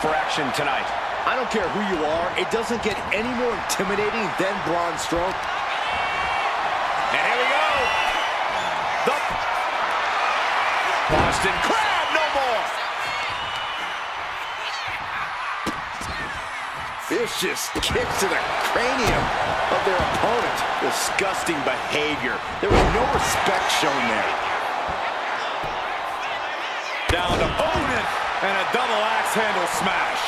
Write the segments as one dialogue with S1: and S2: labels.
S1: for action tonight.
S2: I don't care who you are, it doesn't get any more intimidating than Braun Strowman.
S1: And here we go. The Boston Crab, no more.
S2: Vicious kicks to the cranium of their opponent. Disgusting behavior. There was no respect shown there.
S1: Down to opponent and a double axe handle smash.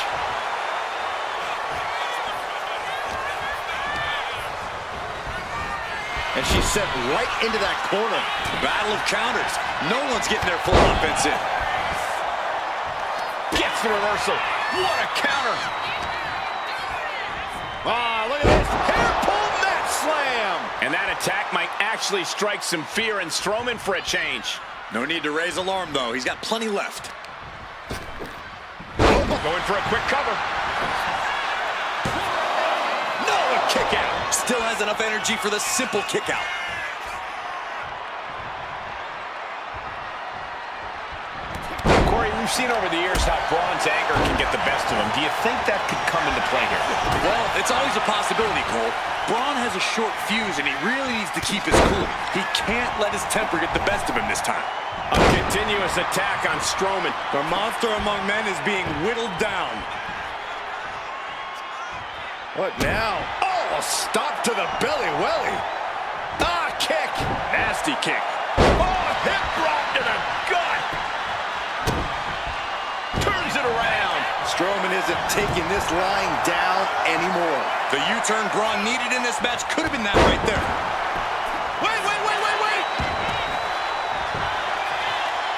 S2: And she's set right into that corner.
S1: Battle of counters. No one's getting their full offense in. Gets the reversal. What a counter. Ah, look at this. Hair pull mat slam. And that attack might actually strike some fear in Strowman for a change. No need to raise alarm, though. He's got plenty left. Going for a quick cover. No, a kick out. Still has enough energy for the simple kick out. Corey, we've seen over the years how Braun's anger can get the best of him. Do you think that could come into play here? Well, it's always a possibility, Cole. Braun has a short fuse, and he really needs to keep his cool. He can't let his temper get the best of him this time. A continuous attack on Strowman. The monster among men is being whittled down.
S2: What now? Oh, a stop to the belly welly. Ah, kick.
S1: Nasty kick. Oh, hip drop to the gut. Turns it around.
S2: Strowman isn't taking this lying down anymore.
S1: The U-turn Braun needed in this match could have been that right there. Wait.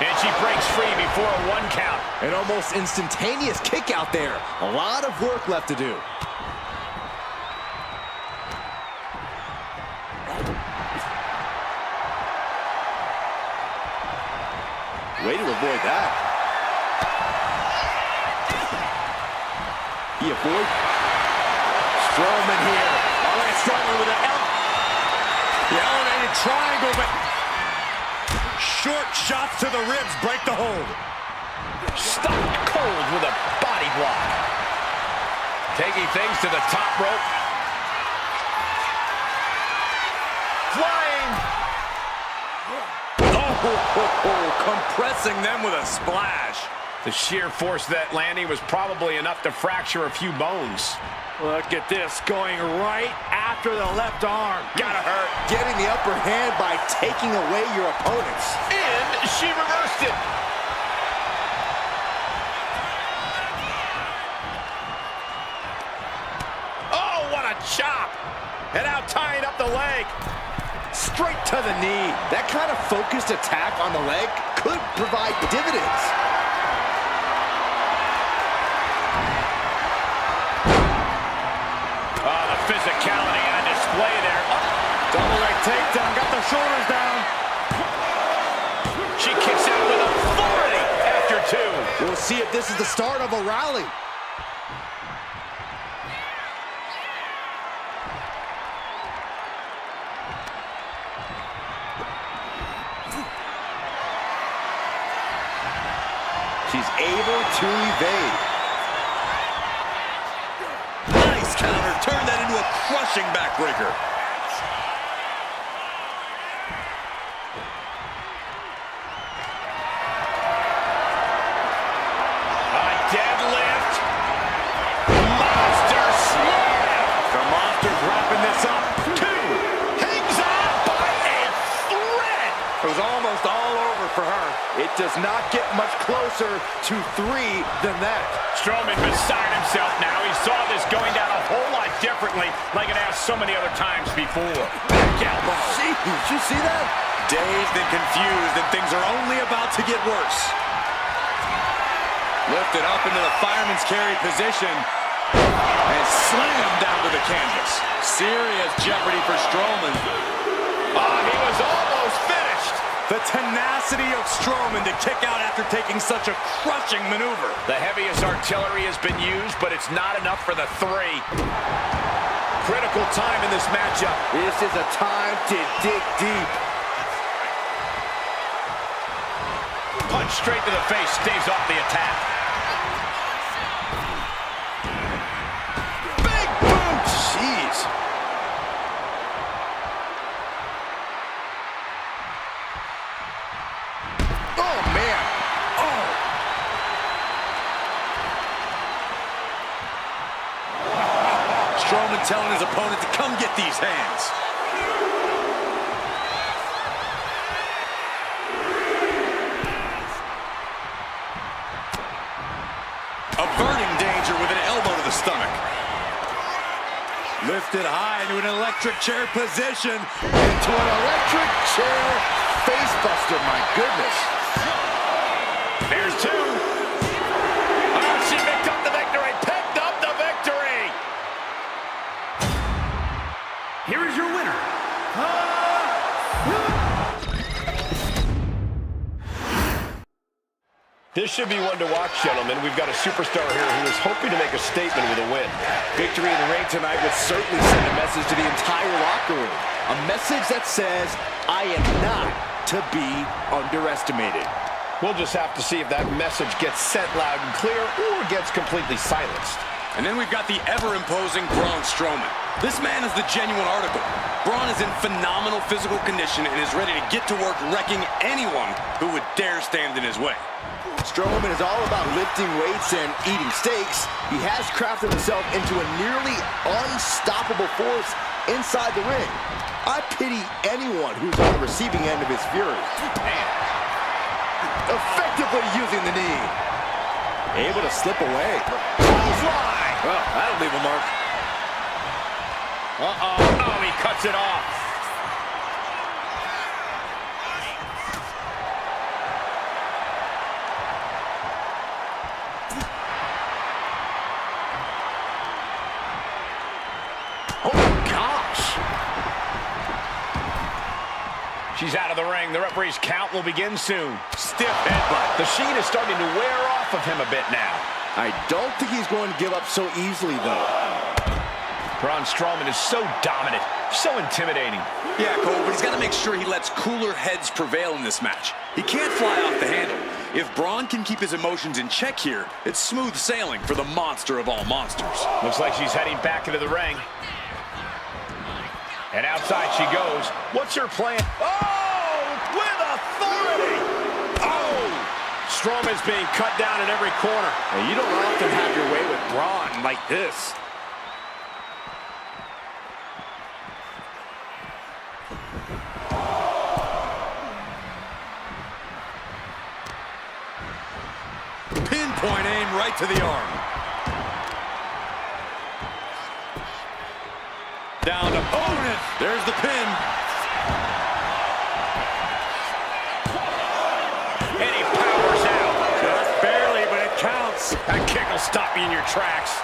S1: And she breaks free before a 1 count.
S2: An almost instantaneous kick out there. A lot of work left to do. Way to avoid that. He avoids Strowman here.
S1: Oh, look at Strowman with the elevated triangle, but short shots to the ribs break the hold. Stopped cold with a body block. Taking things to the top rope. Flying. Compressing them with a splash. The sheer force of that landing was probably enough to fracture a few bones. Look at this, going right after the left arm. Gotta hurt.
S2: Getting the upper hand by taking away your opponents.
S1: And she reversed it. Oh, what a chop. And now tying up the leg.
S2: Straight to the knee. That kind of focused attack on the leg could provide dividends.
S1: Oh, the physicality on display there. Oh. Double leg takedown, got the shoulders down. She kicks out with authority after 2.
S2: We'll see if this is the start of a rally. She's able to evade.
S1: Nice counter. Turn that into a crushing backbreaker. A deadlift. Monster slam. The Monster's wrapping this up. 2. Hangs on by a thread. It was almost all over for her.
S2: It does not get much closer to 3 than that.
S1: Strowman beside himself now. He saw this going down a whole lot differently, like it has so many other times before. Back elbow.
S2: Did you see that?
S1: Dazed and confused, and things are only about to get worse. Lifted up into the fireman's carry position and slammed down to the canvas. Serious jeopardy for Strowman. Oh, he was almost finished. The tenacity of Strowman to kick out after taking such a crushing maneuver. The heaviest artillery has been used, but it's not enough for the 3. Critical time in this matchup.
S2: This is a time to dig deep.
S1: Punch straight to the face, stays off the attack. telling his opponent to come get these hands. Averting danger with an elbow to the stomach.
S2: Lifted high into an electric chair position. Into an electric chair facebuster, my goodness.
S1: There's two. Oh, she picked up the victory. Picked up the victory.
S3: Here is your winner.
S4: This should be one to watch, gentlemen. We've got a superstar here who is hoping to make a statement with a win.
S2: Victory in the ring tonight would certainly send a message to the entire locker room. A message that says, I am not to be underestimated.
S4: We'll just have to see if that message gets sent loud and clear or gets completely silenced.
S1: And then we've got the ever-imposing Braun Strowman. This man is the genuine article. Braun is in phenomenal physical condition and is ready to get to work wrecking anyone who would dare stand in his way.
S2: Strowman is all about lifting weights and eating steaks. He has crafted himself into a nearly unstoppable force inside the ring. I pity anyone who's on the receiving end of his fury. Effectively using the knee. Able to slip away. Clothesline!
S1: Well, that'll leave a mark.
S4: Oh, he cuts it off. She's out of the ring. The referee's count will begin soon. Stiff headbutt. The sheen is starting to wear off of him a bit now.
S2: I don't think he's going to give up so easily, though.
S4: Braun Strowman is so dominant, so intimidating.
S1: Yeah, Cole, but he's got to make sure he lets cooler heads prevail in this match. He can't fly off the handle. If Braun can keep his emotions in check here, it's smooth sailing for the monster of all monsters.
S4: Looks like she's heading back into the ring. And outside she goes. What's her plan? Oh, with authority! Oh! Strowman's being cut down in every corner.
S2: And you don't often have your way with Braun like this.
S1: Pinpoint aim right to the arm. Down to opponent. There's the pin.
S4: And he powers out.
S1: Just barely, but it counts.
S4: That kick will stop you in your tracks.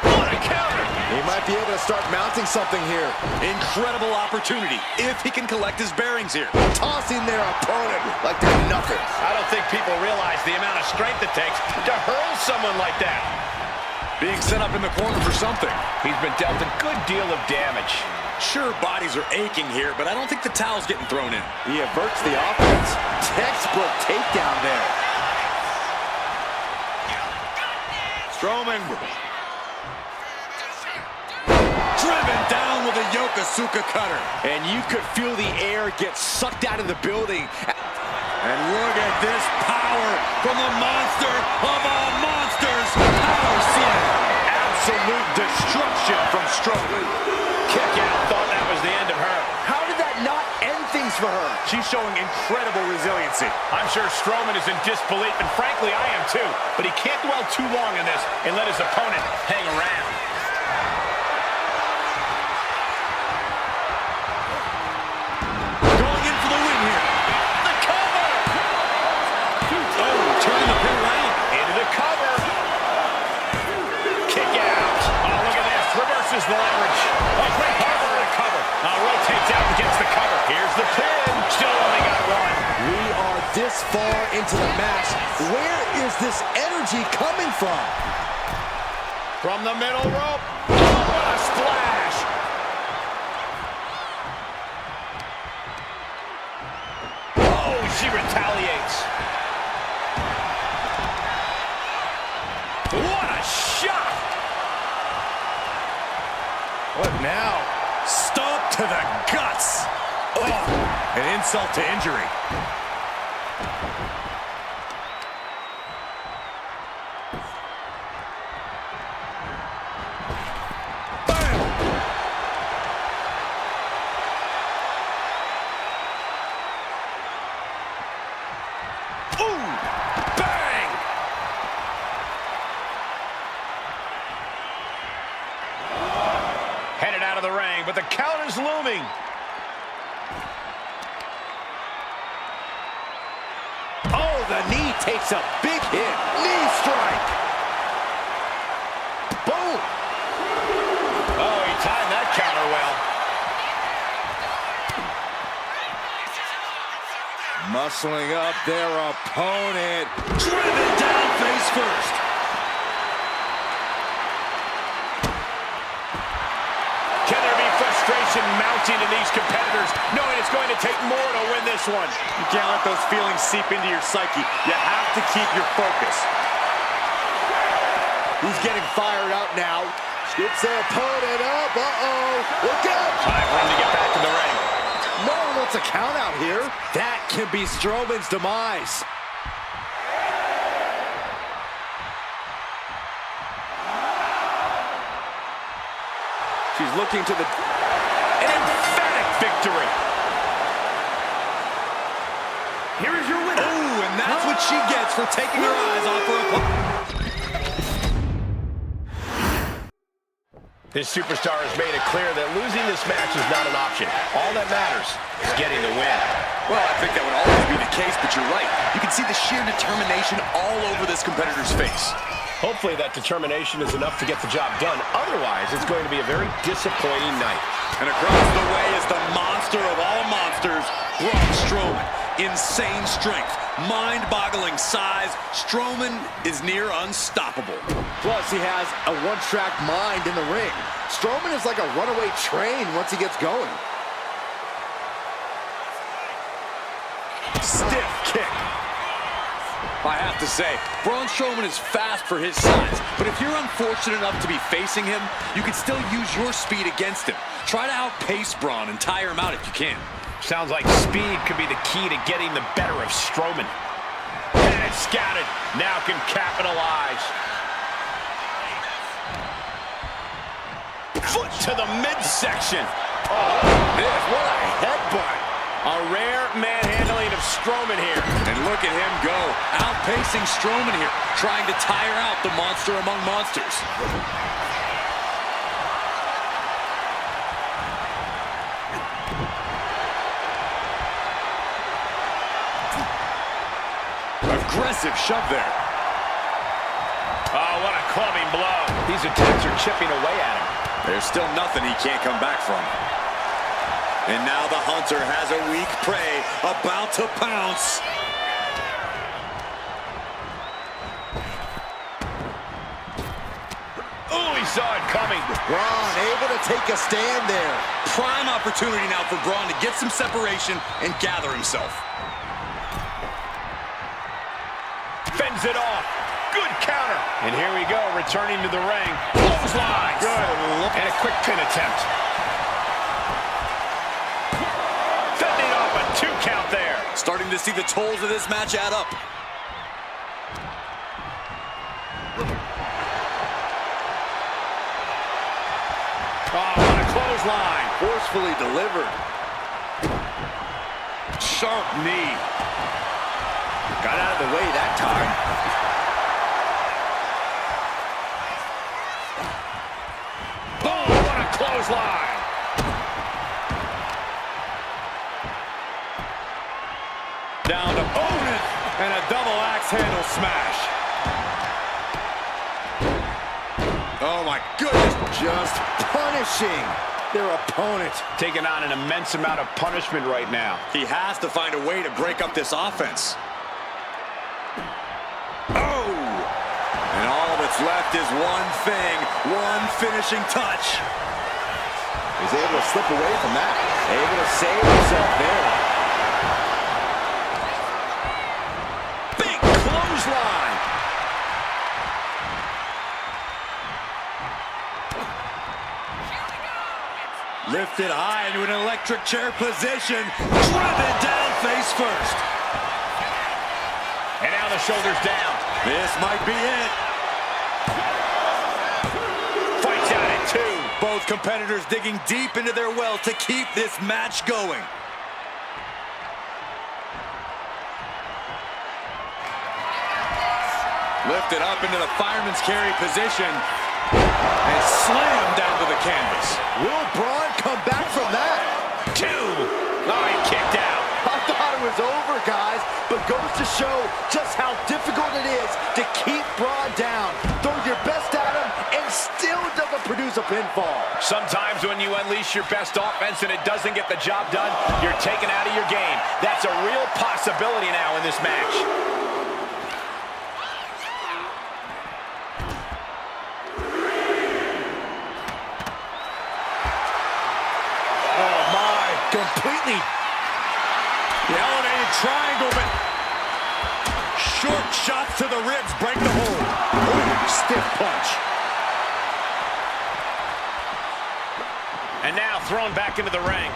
S4: What a counter!
S2: He might be able to start mounting something here.
S1: Incredible opportunity if he can collect his bearings here.
S2: Tossing their opponent like they're nothing.
S4: I don't think people realize the amount of strength it takes to hurl someone like that.
S1: Being set up in the corner for something.
S4: He's been dealt a good deal of damage.
S1: Sure, bodies are aching here, but I don't think the towel's getting thrown in.
S2: He averts the offense. Textbook takedown there.
S1: Strowman. Driven down with a Yokosuka cutter.
S2: And you could feel the air get sucked out of the building.
S1: And look at this power from the monster of all monsters. Power slam. Absolute destruction from Strowman.
S4: Kick out. Thought that was the end of her.
S2: How did that not end things for her?
S1: She's showing incredible resiliency.
S4: I'm sure Strowman is in disbelief, and frankly, I am too. But he can't dwell too long in this and let his opponent hang around.
S1: Going in for the win here.
S4: The cover!
S1: Oh, turning the pin around.
S4: Into the cover. Kick out. Oh, look at this. Reverses the leverage. Oh, great cover to the cover. Rotates out and gets the cover. Here's the pin. Still only got one.
S2: We are this far into the match. Where is this energy coming from?
S4: From the middle rope. Oh, what a splash. Oh, she retaliates. What a shot.
S1: What now? Stomp to the guts. Oh, an insult to injury.
S4: but the count is looming.
S2: Oh, the knee takes a big hit. Knee strike. Boom.
S4: Oh, he timed that counter well.
S2: Muscling up their opponent. Driven down face first.
S4: Can there be frustration mounting in these competitors, knowing it's going to take more to win this one?
S1: You can't let those feelings seep into your psyche. You have to keep your focus.
S2: He's getting fired up now. Scoops their opponent up. Uh-oh. Look out.
S4: Time for him to get back to the ring.
S2: No one wants a count out here. That can be Strowman's demise.
S4: She's looking to the... An emphatic victory.
S3: Here is your winner.
S2: Ooh, and that's what she gets for taking her eyes off her opponent.
S4: This superstar has made it clear that losing this match is not an option. All that matters is getting the win.
S1: Well, I think that would always be the case, but you're right. You can see the sheer determination all over this competitor's face.
S4: Hopefully that determination is enough to get the job done. Otherwise, it's going to be a very disappointing night.
S1: And across the way is the monster of all monsters, Braun Strowman. Insane strength, mind-boggling size. Strowman is near unstoppable.
S2: Plus, he has a one-track mind in the ring. Strowman is like a runaway train once he gets going.
S1: Stiff kick. I have to say, Braun Strowman is fast for his size, but if you're unfortunate enough to be facing him, you can still use your speed against him. Try to outpace Braun and tire him out if you can.
S4: Sounds like speed could be the key to getting the better of Strowman. And it's scouted. Now can capitalize. Foot to the midsection. Oh, what a headbutt. A rare manhandling of Strowman here.
S1: And look at him go, outpacing Strowman here, trying to tire out the monster among monsters. Aggressive shove there.
S4: Oh, what a clubbing blow. These attempts are chipping away at him.
S1: There's still nothing he can't come back from. And now the hunter has a weak prey about to pounce.
S4: Oh, he saw it coming.
S2: Braun able to take a stand there.
S1: Prime opportunity now for Braun to get some separation and gather himself.
S4: Fends it off. Good counter. And here we go, returning to the ring. Clothesline. Good. And a quick pin attempt. Fending off a 2 count there.
S1: Starting to see the tolls of this match add up.
S4: Oh, what a clothesline.
S2: Forcefully delivered.
S1: Sharp knee.
S2: Got out of the way that time.
S4: Boom, what a clothesline.
S1: Down to opponent and a double axe handle smash. Oh my goodness.
S2: Just punishing their opponent.
S4: Taking on an immense amount of punishment right now.
S1: He has to find a way to break up this offense. Oh! And all that's left is one thing, one finishing touch.
S2: He's able to slip away from that. Able to save himself there.
S4: Big clothesline.
S1: Lifted high into an electric chair position. Driven down face first.
S4: And now the shoulders down.
S1: This might be it.
S4: Fights out at 2.
S1: Both competitors digging deep into their well to keep this match going. Lifted up into the fireman's carry position. And slam down to the canvas.
S2: Will Braun come back from that?
S4: 2. Oh, he kicked out.
S2: I thought it was over, guys, but goes to show just how difficult it is to keep Braun down. Throw your best at him and still doesn't produce a pinfall.
S4: Sometimes when you unleash your best offense and it doesn't get the job done, you're taken out of your game. That's a real possibility now in this match.
S2: Oh, my. Completely.
S1: The elevated triangle, but short shots to the ribs break the hold.
S2: Ooh, stiff punch.
S4: And now thrown back into the ring.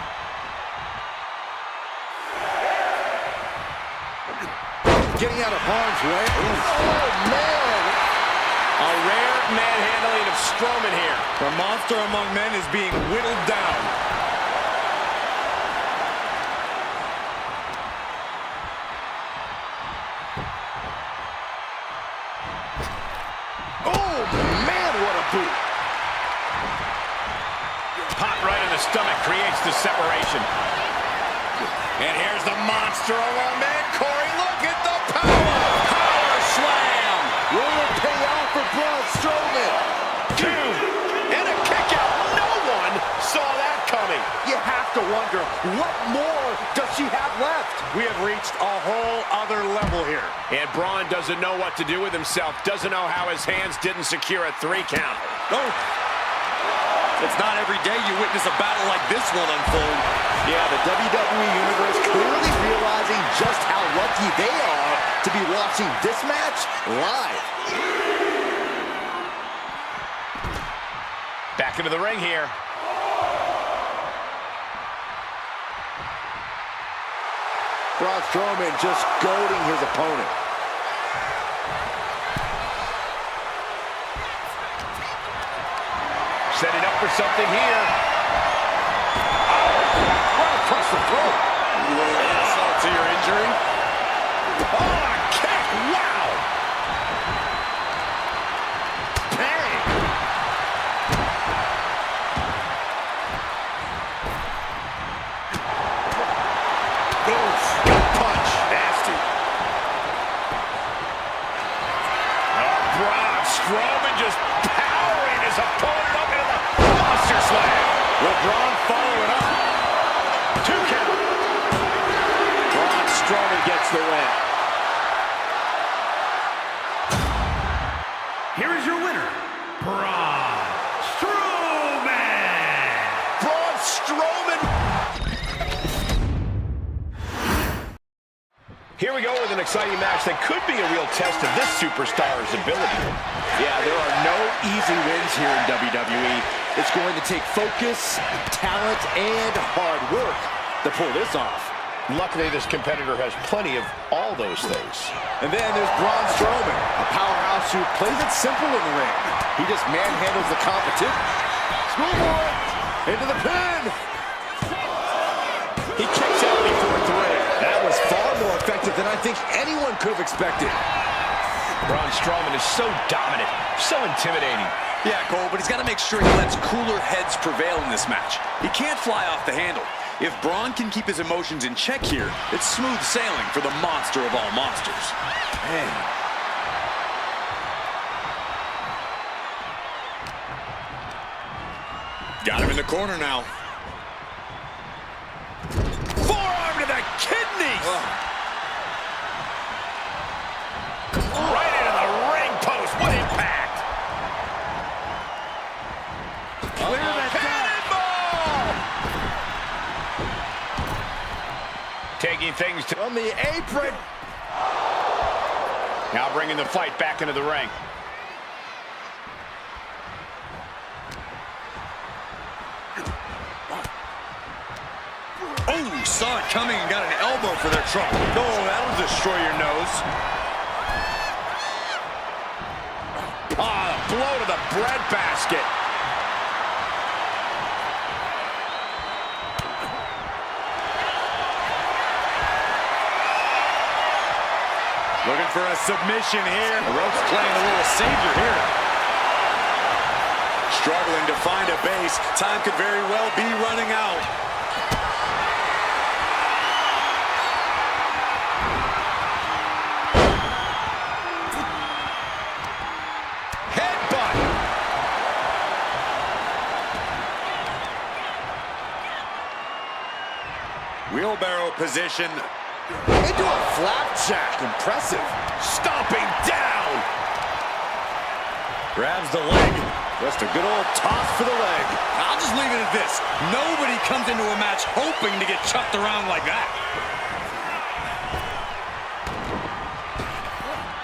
S2: Getting out of harm's way. Oh, man.
S4: A rare manhandling of Strowman here.
S1: The monster among men is being whittled down.
S2: Oh, man, what a boot.
S4: Pop right in the stomach creates the separation.
S1: And here's the monster among men. Corey, look at the power. Power slam.
S2: Will it pay off for Braun Strowman?
S4: 2. And a kick out. No one saw that coming.
S2: You have to wonder, what more does she have left?
S1: We have reached a whole other level here.
S4: And Braun doesn't know what to do with himself. Doesn't know how his hands didn't secure a 3 count.
S1: Oh. It's not every day you witness a battle like this one unfold.
S2: Yeah, the WWE Universe clearly realizing just how lucky they are to be watching this match live.
S4: Back into the ring here.
S2: Braun Strowman just goading his opponent.
S4: Setting up for something here.
S2: Right across the throat.
S1: A little insult to your injury.
S4: Oh, a kick! Wow!
S2: Bang!
S4: Oof! Punch! Nasty. Oh, Braun Strowman just powering his opponent up into the monster slam.
S1: Will Braun follow it up?
S4: 2 count.
S2: Braun Strowman gets the win.
S3: Here is your winner, Braun Strowman.
S4: Braun Strowman. Here we go with an exciting match that could be a real test of this superstar's ability.
S2: Yeah, there are no easy wins here in WWE. It's going to take focus, talent, and hard work to pull this off.
S4: Luckily, this competitor has plenty of all those things.
S2: And then there's Braun Strowman, a powerhouse who plays it simple in the ring. He just manhandles the competition. Schoolboy into the pin. He kicks out before 3. That was far more effective than I think anyone could have expected.
S4: Braun Strowman is so dominant, so intimidating.
S1: Yeah, Cole, but he's got to make sure he lets cooler heads prevail in this match. He can't fly off the handle. If Braun can keep his emotions in check here, it's smooth sailing for the monster of all monsters.
S2: Man.
S1: Got him in the corner now.
S4: Forearm to the kidneys! Right into the ring post. What impact!
S3: Clear that
S4: Cannonball! Taking things to
S2: On the apron.
S4: now bringing the fight back into the ring.
S1: Oh, saw it coming and got an elbow for their trouble. Oh, that'll destroy your nose.
S4: Ah, a blow to the breadbasket.
S1: Looking for a submission here. The rope's playing a little savior here. Struggling to find a base. Time could very well be running out.
S4: Headbutt.
S1: Wheelbarrow position.
S2: Into a flapjack. Impressive.
S4: Stomping down.
S1: Grabs the leg.
S4: Just a good old toss for the leg.
S1: I'll just leave it at this. Nobody comes into a match hoping to get chucked around like that.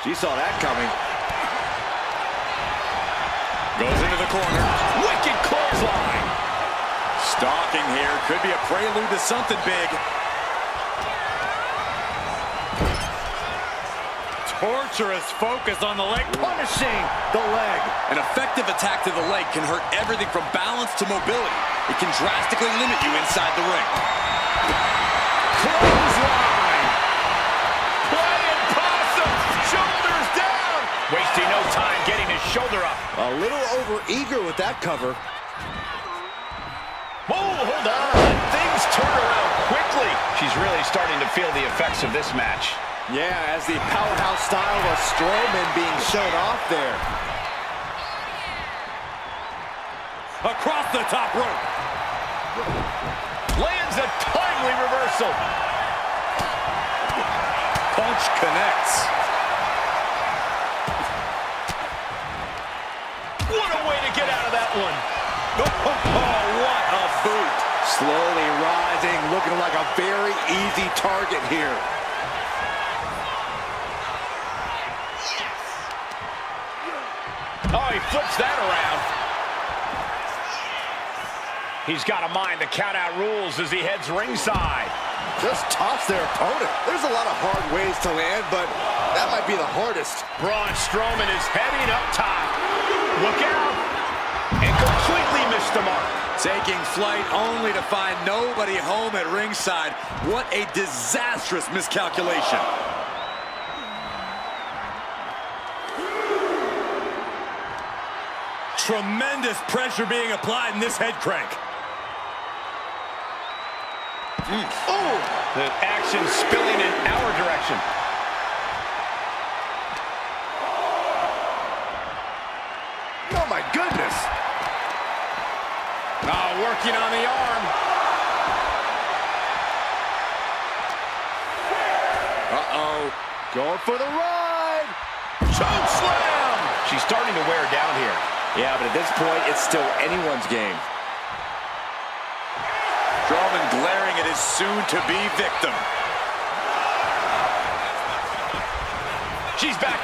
S2: She saw that coming.
S1: Goes into the corner.
S4: Wicked clothesline.
S1: Stalking here. Could be a prelude to something big. Torturous focus on the leg.
S2: Punishing the leg.
S1: An effective attack to the leg can hurt everything from balance to mobility. It can drastically limit you inside the ring.
S4: Clothesline. Playing possum. Shoulders down. Wasting no time getting his shoulder up.
S2: A little over-eager with that cover.
S4: Oh, hold on. Things turn around quickly. She's really starting to feel the effects of this match.
S2: Yeah, as the powerhouse style of Strowman being shown off there.
S1: Across the top rope.
S4: Lands a timely reversal.
S1: Punch connects.
S4: What a way to get out of that one.
S1: Oh, what a boot.
S2: Slowly rising, looking like a very easy target here.
S4: Oh, he flips that around. He's got to mind the count-out rules as he heads ringside.
S2: Just toss their opponent. There's a lot of hard ways to land, but that might be the hardest.
S4: Braun Strowman is heading up top. Look out. And completely missed the mark.
S1: Taking flight only to find nobody home at ringside. What a disastrous miscalculation. Tremendous pressure being applied in this head crank.
S4: Oh, the action spilling in our direction.
S2: Oh, my goodness.
S4: Oh, working on the arm.
S2: Uh-oh. Going for the ride.
S4: Choke slam. She's starting to wear down here.
S2: Yeah, but at this point, it's still anyone's game.
S1: Strowman glaring at his soon-to-be victim.
S4: She's back.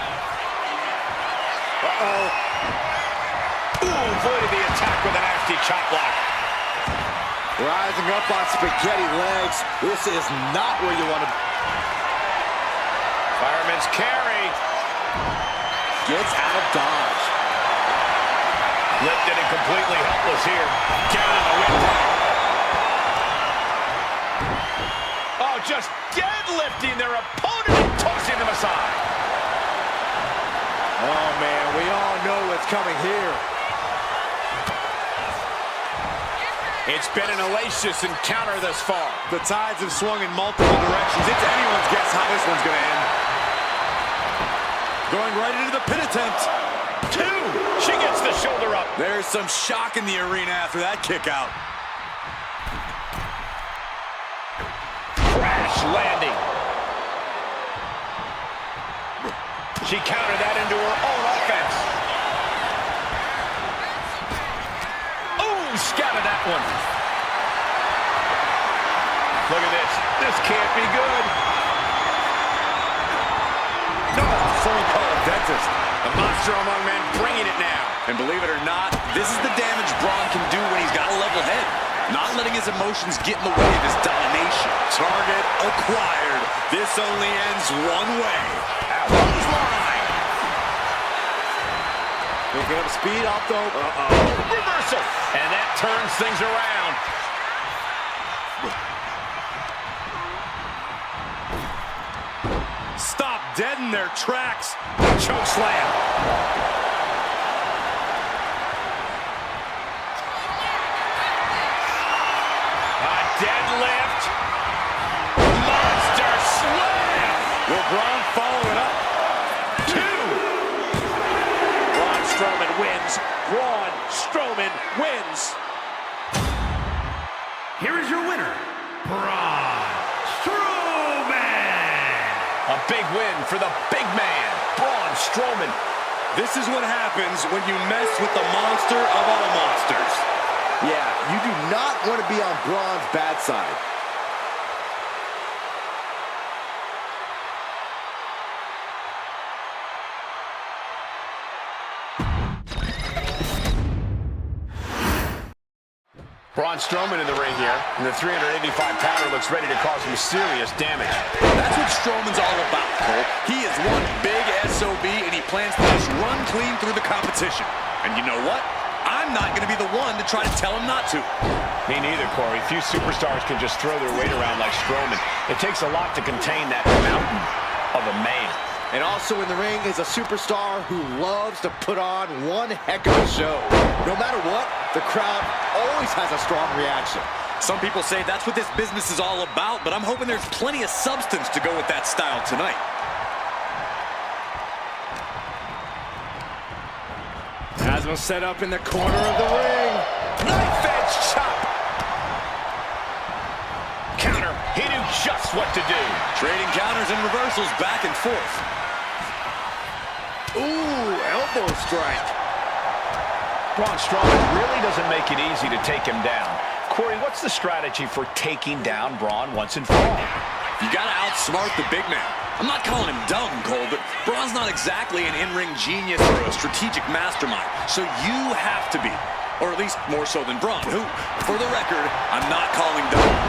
S2: Uh-oh.
S4: Ooh, avoided the attack with a nasty chop block.
S2: Rising up on spaghetti legs. This is not where you want to...
S4: Fireman's carry.
S2: Gets out of dodge.
S4: Lifted and completely helpless here. Down in the windpipe. Oh, just deadlifting their opponent and tossing them aside.
S2: Oh, man, we all know what's coming here.
S4: It's been an hellacious encounter thus far.
S1: The tides have swung in multiple directions. It's anyone's guess how this one's going to end. Going right into the pin attempt.
S4: 2. She gets the shoulder up.
S1: There's some shock in the arena after that kick out.
S4: Crash landing. She countered that into her own offense. Oh, scattered that one. Look at this. This can't be good.
S1: No, someone call a dentist.
S4: The monster among men bringing it now.
S1: And believe it or not, this is the damage Braun can do when he's got a level head. Not letting his emotions get in the way of his domination. Target acquired. This only ends one way. Clothesline.
S2: Picking up speed off though.
S4: Reversal. And that turns things around.
S1: Stop dead in their tracks.
S4: Choke slam. matches. Braun Strowman wins.
S3: Here is your winner, Braun Strowman.
S4: A big win for the big man, Braun Strowman.
S5: This is what happens when you mess with the monster of all monsters.
S2: Yeah, you do not want to be on Braun's bad side.
S4: Braun Strowman in the ring here, and the 385-pounder looks ready to cause some serious damage.
S5: That's what Strowman's all about, Cole. He is one big SOB, and he plans to just run clean through the competition. And you know what? I'm not going to be the one to try to tell him not to.
S4: Me neither, Corey. Few superstars can just throw their weight around like Strowman. It takes a lot to contain that mountain of a man.
S2: And also in the ring is a superstar who loves to put on one heck of a show. No matter what, the crowd always has a strong reaction.
S5: Some people say that's what this business is all about, but I'm hoping there's plenty of substance to go with that style tonight.
S2: Has him set up in the corner of the ring.
S4: Knife edge chop. Counter. He knew just what to do.
S5: Trading counters and reversals back and forth.
S2: Ooh, elbow strike.
S4: Braun Strowman really doesn't make it easy to take him down. Corey, what's the strategy for taking down Braun once and for all?
S5: You got to outsmart the big man. I'm not calling him dumb, Cole, but Braun's not exactly an in-ring genius or a strategic mastermind. So you have to be, or at least more so than Braun, who, for the record, I'm not calling dumb.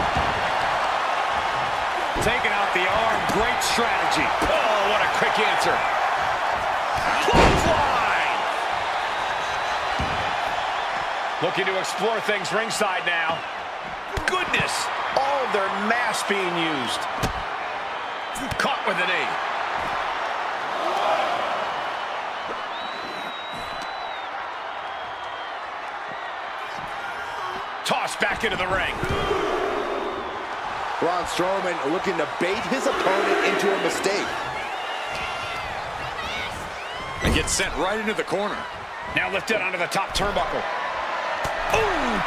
S4: Taking out the arm, great strategy. Oh, what a quick answer. Clothesline! Looking to explore things ringside now. Goodness, all of their mass being used. Caught with a knee. Tossed back into the ring.
S2: Braun Strowman looking to bait his opponent into a mistake.
S5: And gets sent right into the corner.
S4: Now lifted onto the top turnbuckle. Ooh!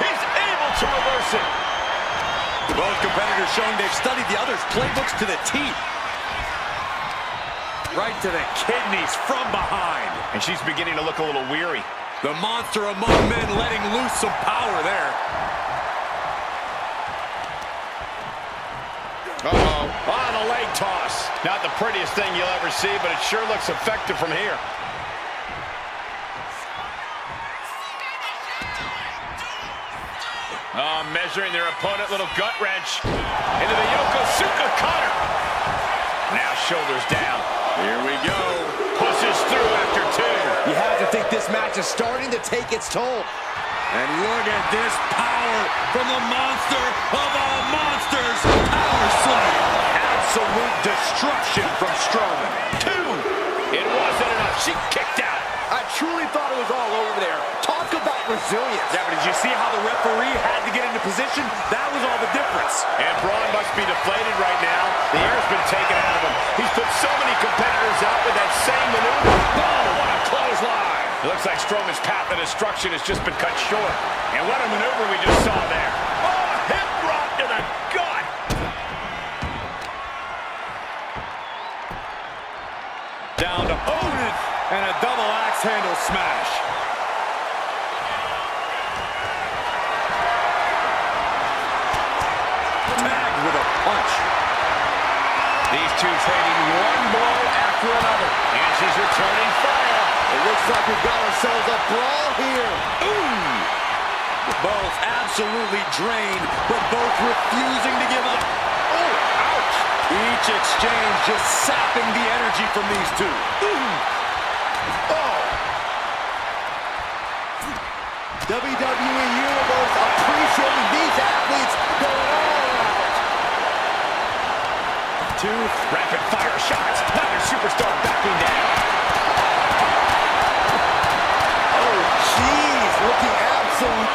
S4: He's able to reverse it.
S5: Both competitors showing they've studied the other's playbooks to the T.
S4: Right to the kidneys from behind. And she's beginning to look a little weary.
S5: The monster among men letting loose some power there.
S4: Uh-oh. On a leg toss. Not the prettiest thing you'll ever see, but it sure looks effective from here. Measuring their opponent, little gut wrench. Into the Yokosuka cutter. Now shoulders down.
S5: Here we go.
S4: Pushes through after two.
S2: You have to think this match is starting to take its toll.
S5: And look at this power from the monster of all monsters. Power slam.
S4: Absolute destruction from Strowman. Two. It wasn't enough. She kicked out.
S2: I truly thought it was all over there. Talk about resilience.
S4: Yeah, but did you see how the referee had to get into position? That was all the difference. And Braun must be deflated right now. The air's been taken out of him. He's put so many competitors out with that same maneuver. Oh, what a clothesline. It looks like Strowman's path of destruction has just been cut short. And what a maneuver we just saw there. Oh, hip drop to the gut.
S5: Down to Odin. And a double axe handle smash. Tagged with a punch.
S4: These two trading one blow after another. And she's returning fire.
S2: It looks like we've got ourselves a brawl here.
S5: Ooh! Both absolutely drained, but both refusing to give up.
S2: Oh, ouch.
S5: Each exchange just sapping the energy from these two. Ooh!
S2: Oh. WWE Universe appreciating these athletes going all out.
S4: Two rapid fire shots. Another superstar backing down.
S2: Oh, jeez, looking absolute.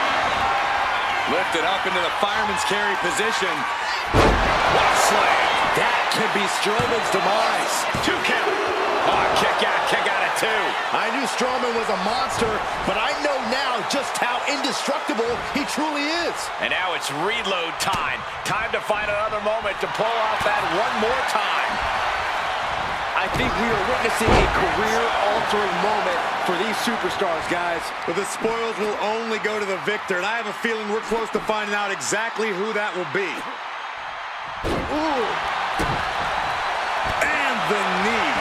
S5: Lifted up into the fireman's carry position.
S4: What a slam.
S2: That could be Strowman's demise.
S4: 2 count. Oh, Kick out at 2.
S2: I knew Strowman was a monster, but I know now just how indestructible he truly is.
S4: And now it's reload time. Time to find another moment to pull off that one more time.
S2: I think we are witnessing a career-altering moment for these superstars, guys.
S6: But the spoils will only go to the victor, and I have a feeling we're close to finding out exactly who that will be.
S2: Ooh.
S6: And the knee.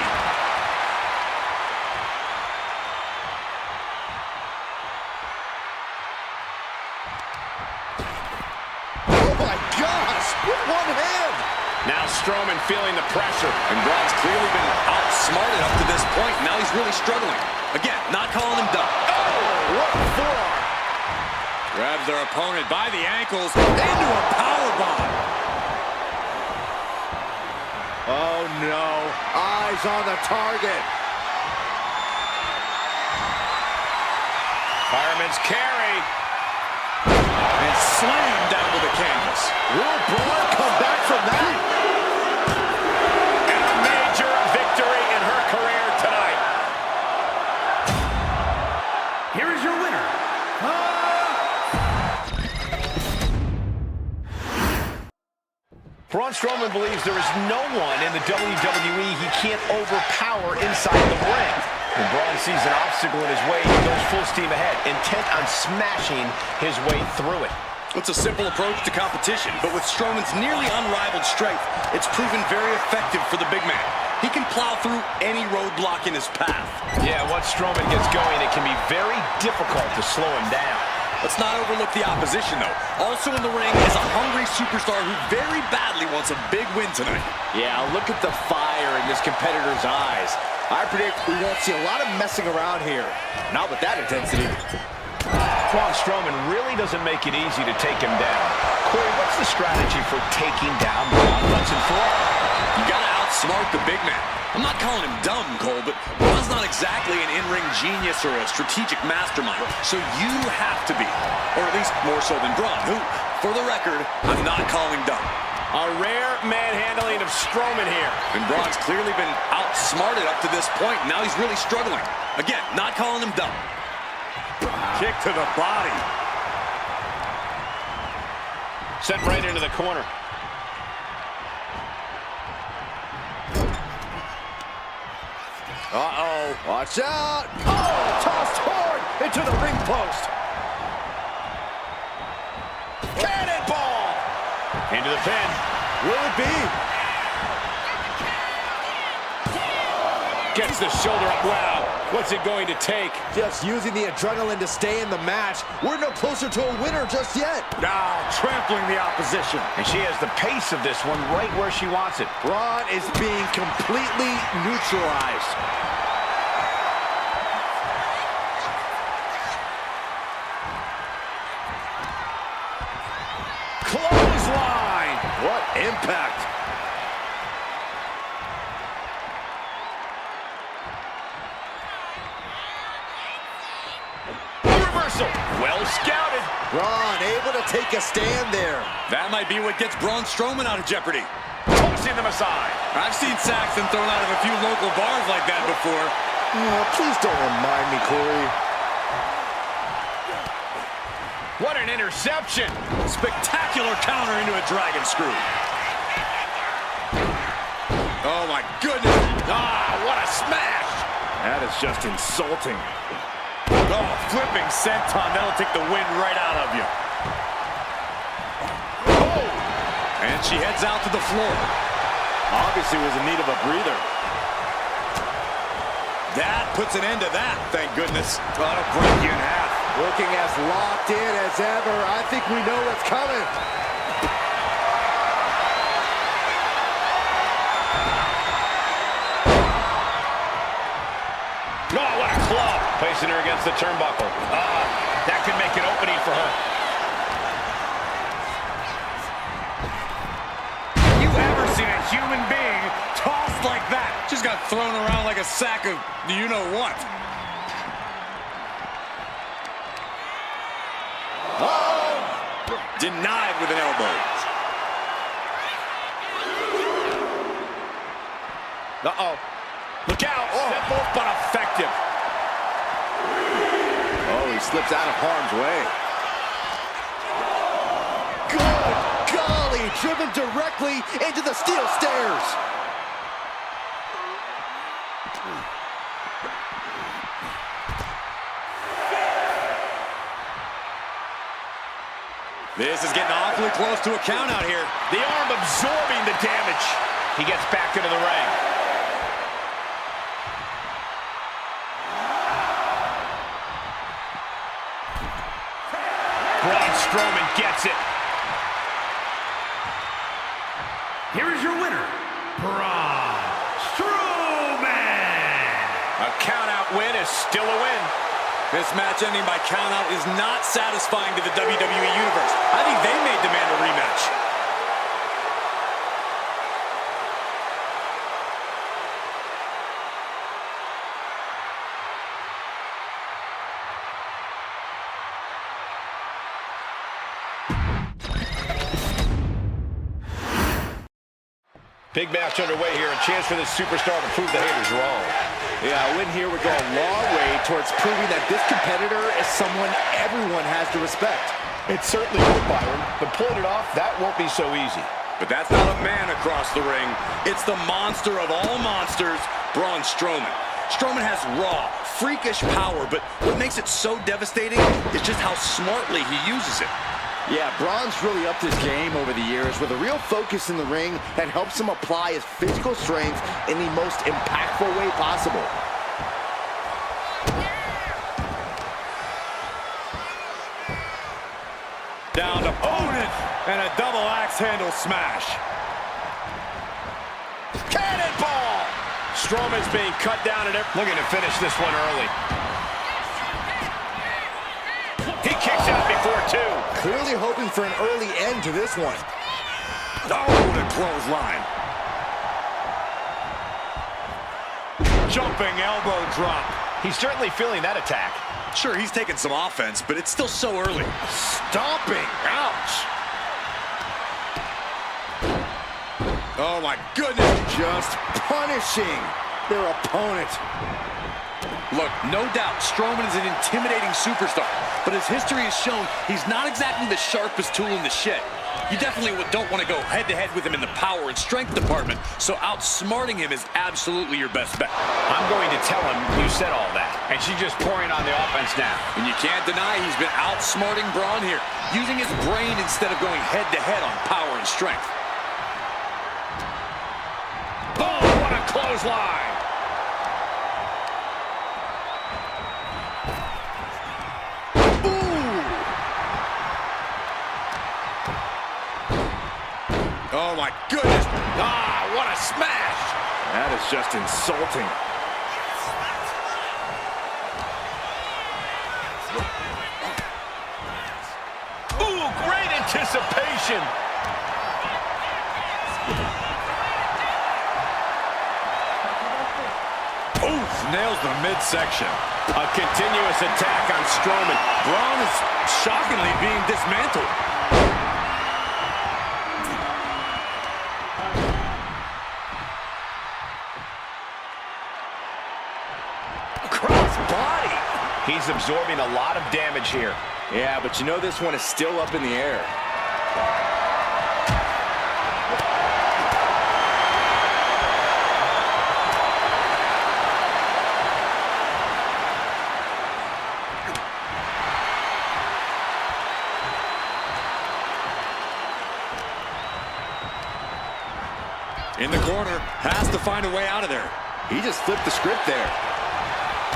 S2: Oh my gosh, with one hand.
S4: Now Strowman feeling the pressure.
S5: And Braun's clearly been outsmarted up to this point. Now he's really struggling. Again, not calling him dumb.
S2: Oh, what a forearm.
S6: Grabs their opponent by the ankles into a powerbomb.
S2: Oh no, eyes on the target.
S4: Fireman's carry.
S6: And slammed down to the canvas.
S2: Will Braun come back from that?
S4: And a major victory in her career tonight.
S3: Here is your winner.
S4: Braun Strowman believes there is no one in the WWE he can't overpower inside the ring. When Braun sees an obstacle in his way, he goes full steam ahead, intent on smashing his way through it.
S5: It's a simple approach to competition, but with Strowman's nearly unrivaled strength, it's proven very effective for the big man. He can plow through any roadblock in his path.
S4: Yeah, once Strowman gets going, it can be very difficult to slow him down.
S5: Let's not overlook the opposition, though. Also in the ring is a hungry superstar who very badly wants a big win tonight.
S2: Yeah, look at the fire in this competitor's eyes. I predict we won't see a lot of messing around here. Not with that intensity.
S4: Braun Strowman really doesn't make it easy to take him down. Corey, what's the strategy for taking down Braun once and for all?
S5: You gotta outsmart the big man. I'm not calling him dumb, Cole, but Braun's not exactly an in-ring genius or a strategic mastermind. So you have to be, or at least more so than Braun, who, for the record, I'm not calling dumb.
S4: A rare manhandling of Strowman here.
S5: And Braun's clearly been outsmarted up to this point. Now he's really struggling. Again, not calling him dumb.
S6: Kick to the body.
S4: Sent right into the corner.
S2: Uh-oh. Watch out. Oh, tossed hard into the ring post. Cannonball.
S4: Into the pin.
S2: Will it be?
S4: Gets the shoulder up. Wow. What's it going to take?
S2: Just using the adrenaline to stay in the match. We're no closer to a winner just yet.
S6: Trampling the opposition.
S4: And she has the pace of this one right where she wants it.
S2: Braun is being completely neutralized.
S6: Clothesline.
S2: What impact.
S4: Reversal. Well scouted.
S2: Braun able to take a stand there.
S5: That might be what gets Braun Strowman out of jeopardy.
S4: Tossing them aside.
S5: I've seen Saxton thrown out of a few local bars like that before.
S2: Oh, please don't remind me, Corey.
S4: What an interception.
S5: Spectacular counter into a dragon screw. Oh my goodness.
S4: Ah, what a smash.
S6: That is just insulting. Oh, flipping senton. That'll take the wind right out of you.
S4: Oh.
S5: And she heads out to the floor.
S6: Obviously was in need of a breather.
S5: That puts an end to that, thank goodness.
S6: That'll break you in half.
S2: Looking as locked in as ever. I think we know what's coming.
S4: Oh, what a club. Placing her against the turnbuckle. That could make an opening for her.
S6: Have you ever seen a human being tossed like that?
S5: Just got thrown around like a sack of you-know-what. Denied with an elbow.
S4: Uh-oh. Look out.
S2: Oh,
S4: Powerful but effective.
S2: Oh, he slips out of harm's way. Good golly, driven directly into the steel stairs.
S5: This is getting awfully close to a count out here.
S4: The arm absorbing the damage.
S1: He gets back into the ring. Braun Strowman gets it.
S3: Here is your winner, Braun Strowman.
S4: A count-out win is still a win.
S5: This match ending by countout is not satisfying to the WWE Universe. I think they may demand a rematch.
S4: Big match underway here. A chance for this superstar to prove the haters wrong.
S2: Yeah, a win here would go a long way towards proving that this competitor is someone everyone has to respect.
S4: It certainly would, Byron, but pulling it off, that won't be so easy.
S5: But that's not a man across the ring. It's the monster of all monsters, Braun Strowman. Strowman has raw, freakish power, but what makes it so devastating is just how smartly he uses it.
S2: Yeah, Braun's really upped his game over the years with a real focus in the ring that helps him apply his physical strength in the most impactful way possible.
S6: Down to opponent and a double axe handle smash.
S4: Cannonball! Strowman's being cut down and looking to finish this one early. He kicks out before two.
S2: Clearly hoping for an early end to this one.
S5: Oh, the clothesline.
S6: Jumping elbow drop.
S4: He's certainly feeling that attack.
S5: Sure, he's taking some offense, but it's still so early.
S2: Stomping. Ouch.
S5: Oh, my goodness.
S2: Just punishing their opponent.
S5: Look, no doubt Strowman is an intimidating superstar, but as history has shown, he's not exactly the sharpest tool in the shed. You definitely don't want to go head-to-head with him in the power and strength department, so outsmarting him is absolutely your best bet.
S1: I'm going to tell him you said all that, and she's just pouring on the offense now.
S5: And you can't deny he's been outsmarting Braun here, using his brain instead of going head-to-head on power and strength.
S4: Oh, what a clothesline!
S5: Oh, my goodness. Ah, what a smash.
S6: That is just insulting.
S4: Ooh, great anticipation.
S6: Oof, nails the midsection.
S4: A continuous attack on Strowman.
S5: Braun is shockingly being dismantled.
S2: Cross-body.
S4: He's absorbing a lot of damage here.
S2: Yeah, but you know this one is still up in the air.
S5: In the corner, has to find a way out of there.
S2: He just flipped the script there.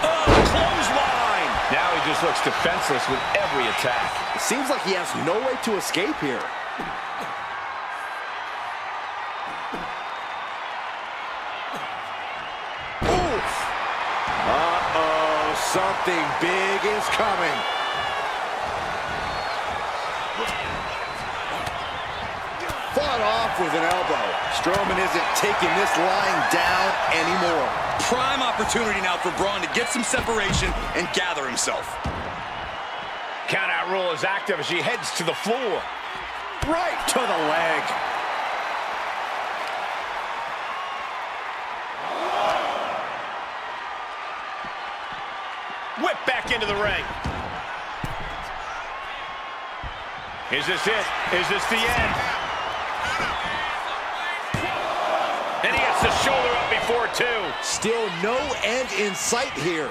S4: Oh, clothesline! Now he just looks defenseless with every attack.
S2: It seems like he has no way to escape here. Oof! Uh-oh, something big is coming. Fought off with an elbow. Strowman isn't taking this lying down anymore.
S5: Prime opportunity now for Braun to get some separation and gather himself.
S4: Count-out rule is active as she heads to the floor.
S2: Right to the leg.
S4: whipped back into the ring. Is this it? Is this the end? And he gets the shoulder up before two.
S2: Still no end in sight here.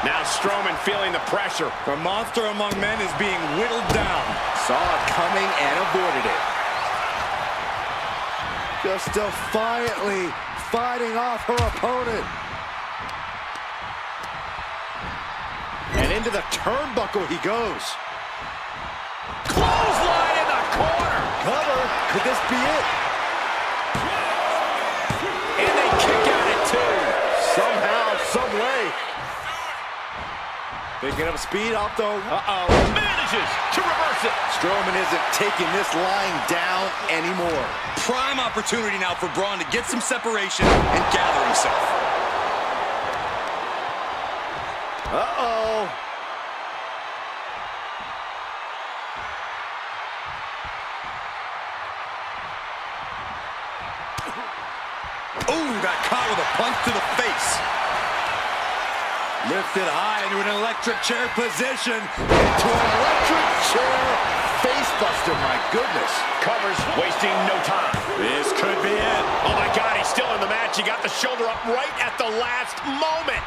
S4: Now Strowman feeling the pressure.
S6: The monster among men is being whittled down.
S2: Saw it coming and avoided it. Just defiantly fighting off her opponent. And into the turnbuckle he goes.
S4: Clothesline in the corner.
S2: Cover. Could this be it?
S4: And they kick out at two.
S2: Somehow, some way. Picking up speed off though.
S4: Manages to reverse it.
S2: Strowman isn't taking this lying down anymore.
S5: Prime opportunity now for Braun to get some separation and gather himself.
S2: Uh-oh.
S5: Ooh, got caught with a punch to the face.
S6: Lifted high into an electric chair position.
S2: Into an electric chair facebuster, my goodness.
S4: Covers, wasting no time.
S6: This could be it.
S4: Oh my God, he's still in the match. He got the shoulder up right at the last moment.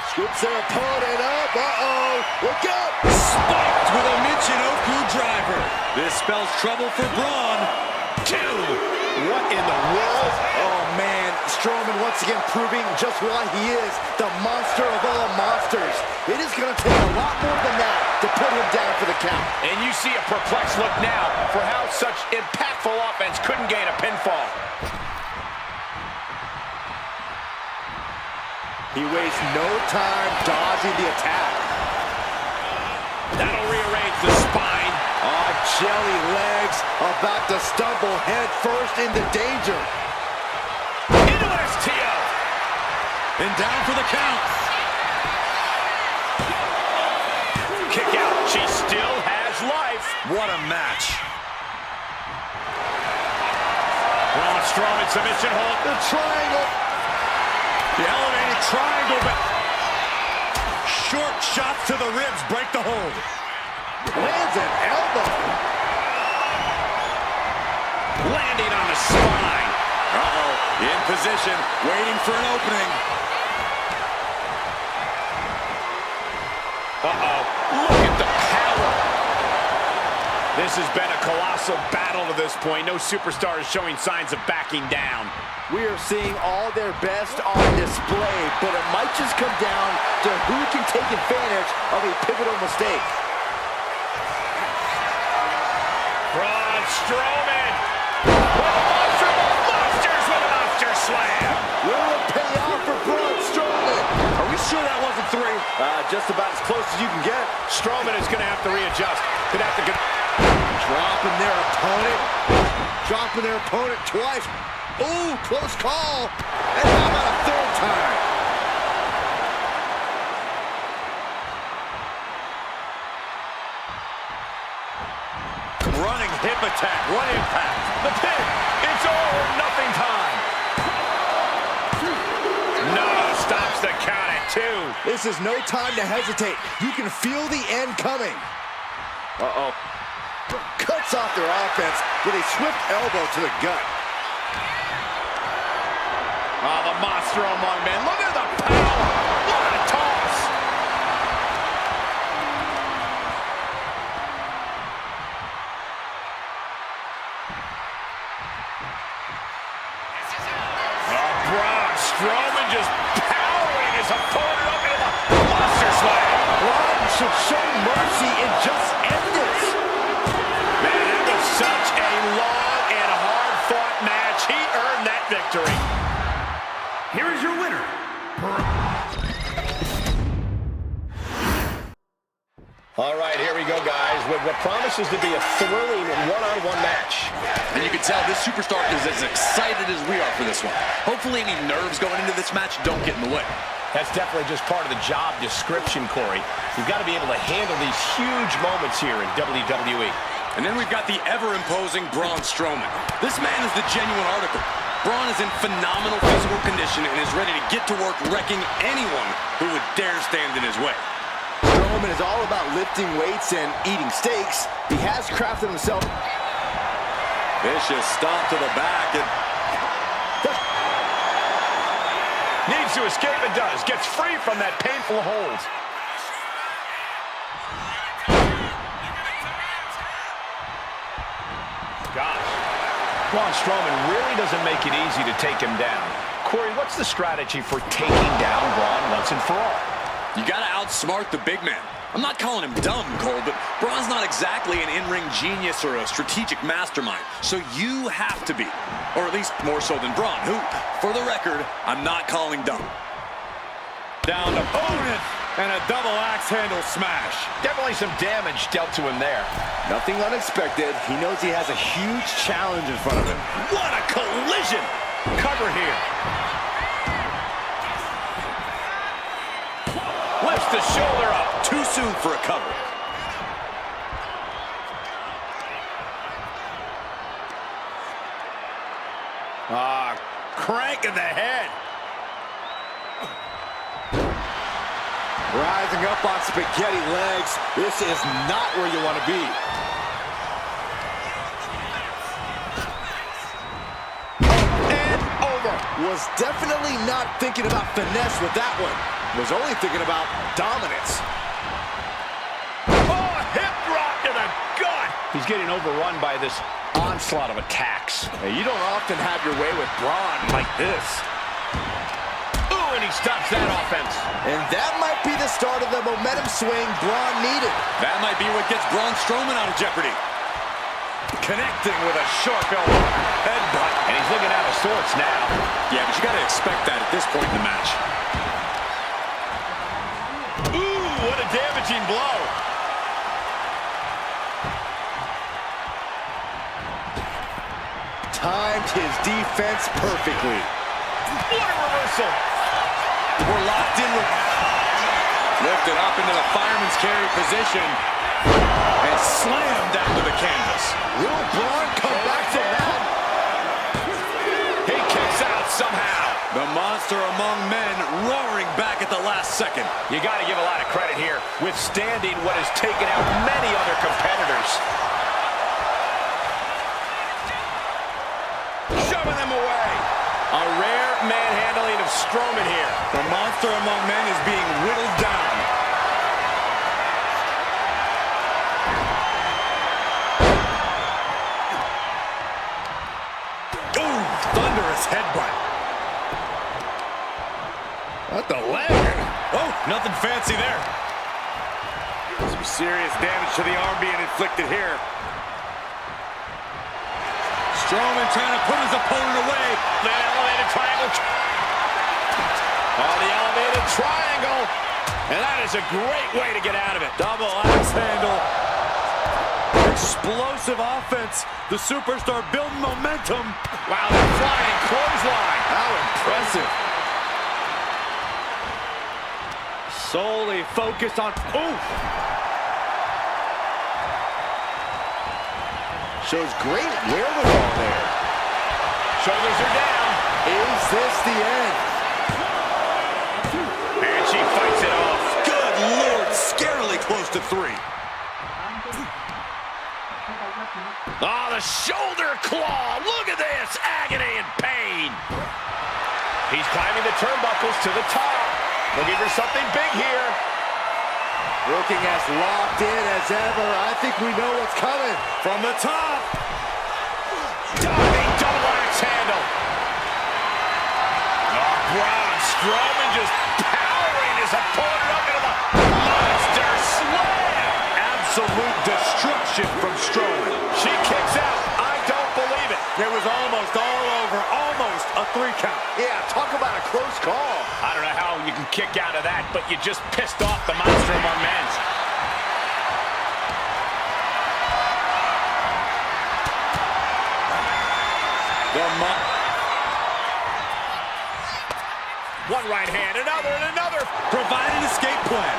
S2: Scoops their opponent up. Uh-oh. Look out.
S5: Spiked with a Michinoku driver. This spells trouble for Braun.
S4: Two. What in the world?
S2: Oh, man. Strowman once again proving just why he is the monster of all monsters. It is going to take a lot more than that to put him down for the count.
S4: And you see a perplexed look now for how such impactful offense couldn't gain a pinfall.
S2: He wastes no time dodging the attack.
S4: That'll rearrange the spine.
S2: Oh, jelly legs about to stumble head first into danger.
S4: Into an STO.
S5: And down for the count.
S4: Kick out. She still has life.
S5: What a match.
S4: Braun Strowman submission hold.
S2: The triangle.
S5: The elevated triangle, but short shots to the ribs break the hold.
S2: Lands an elbow.
S4: Landing on the spine.
S5: Uh-oh. In position, waiting for an opening.
S4: Uh-oh. Look at the power. This has been a colossal battle to this point. No superstar is showing signs of backing down.
S2: We are seeing all their best on display, but it might just come down to who can take advantage of a pivotal mistake.
S4: Braun Strowman. Monsters with a monster slam.
S2: Will it pay off for Braun Strowman?
S5: Are we sure that wasn't three?
S2: Just about as close as you can get.
S4: Strowman is going to have to readjust. Could have to
S2: Dropping their opponent twice. Ooh, close call. And how about a third time?
S5: Running hip attack. What impact.
S4: the pin. It's all or nothing time. No, stops the count at two.
S2: This is no time to hesitate. You can feel the end coming. Uh-oh. Cuts off their offense with a swift elbow to the gut.
S4: Oh, the monster among men. Look at the power. What a toss. Oh, Braun Strowman just powering his opponent up into the monster slam.
S2: Braun should show mercy and just end this.
S4: Man, that was such a long and hard-fought match. He earned that victory.
S3: Here is your winner,
S4: All right, here we go, guys, with what promises to be a thrilling one-on-one match.
S5: And you can tell this superstar is as excited as we are for this one. Hopefully any nerves going into this match don't get in the way.
S4: That's definitely just part of the job description, Corey. You've got to be able to handle these huge moments here in WWE.
S5: And then we've got the ever-imposing Braun Strowman. This man is the genuine article. Braun is in phenomenal physical condition and is ready to get to work wrecking anyone who would dare stand in his way.
S2: Strowman is all about lifting weights and eating steaks. He has crafted himself.
S5: Vicious stomp to the back.
S4: Needs to escape and does. Gets free from that painful hold. Gosh. Braun Strowman really doesn't make it easy to take him down. Corey, what's the strategy for taking down Braun once and for all?
S5: You got to outsmart the big man. I'm not calling him dumb, Cole, but Braun's not exactly an in-ring genius or a strategic mastermind. So you have to be, or at least more so than Braun, who, for the record, I'm not calling dumb.
S6: Down opponent and a double axe handle smash.
S4: Definitely some damage dealt to him there.
S2: Nothing unexpected. He knows he has a huge challenge in front of him.
S4: What a collision! Cover here. Lifts the shoulder up.
S5: Too soon for a cover.
S4: Crank in the head.
S2: Rising up on spaghetti legs. This is not where you want to be. And over. Was definitely not thinking about finesse with that one. Was only thinking about dominance.
S4: Oh, hip drop to the gut. He's getting overrun by this onslaught of attacks.
S2: Hey, you don't often have your way with Braun like this.
S4: Ooh, and he stops that offense.
S2: And that might be the start of the momentum swing Braun needed.
S5: That might be what gets Braun Strowman out of jeopardy.
S6: Connecting with a sharp elbow. Headbutt.
S4: And he's looking out of sorts now.
S5: Yeah, but you got to expect that at this point in the match.
S4: Ooh, what a damaging blow.
S2: Timed his defense perfectly.
S4: What a reversal.
S5: We're locked in with... Lifted up into the fireman's carry position. And slammed down to the canvas.
S2: Will Braun come back from that?
S4: He kicks out somehow.
S5: The monster among men roaring back at the last second.
S4: You got to give a lot of credit here, withstanding what has taken out many other competitors. Shoving them away. A rare manhandling of Strowman here.
S5: The monster among men is being whittled down.
S6: Ooh, thunderous headbutt.
S4: What the leg?
S6: Oh, nothing fancy there. Some serious damage to the arm being inflicted here.
S5: Strowman trying to put his opponent away.
S4: The elevated triangle. Oh, the elevated triangle. And that is a great way to get out of it.
S6: Double axe handle. Explosive offense. The superstar building momentum.
S4: Wow, they're flying clothesline.
S2: How impressive.
S6: Solely focused on... Ooh!
S2: Shows great wherewithal there.
S4: Shoulders are down.
S2: Is this the end?
S4: And she fights it off.
S5: Good Lord, scarily close to 3.
S4: Oh, the shoulder claw. Look at this. Agony and pain. He's climbing the turnbuckles to the top. Looking for something big here.
S2: Looking as locked in as ever. I think we know what's coming.
S5: From the top.
S4: Diving double axe handle. Oh, Braun Strowman just powering his opponent up into the monster slam.
S5: Absolute destruction from Strowman.
S4: She kicks out. I don't believe it.
S6: It was almost all over. Almost a 3 count.
S2: Yeah, talk about a close call.
S4: I don't know how you can kick out of that, but you just pissed off the monster among men. One right hand, another, and another.
S5: Provide an escape plan.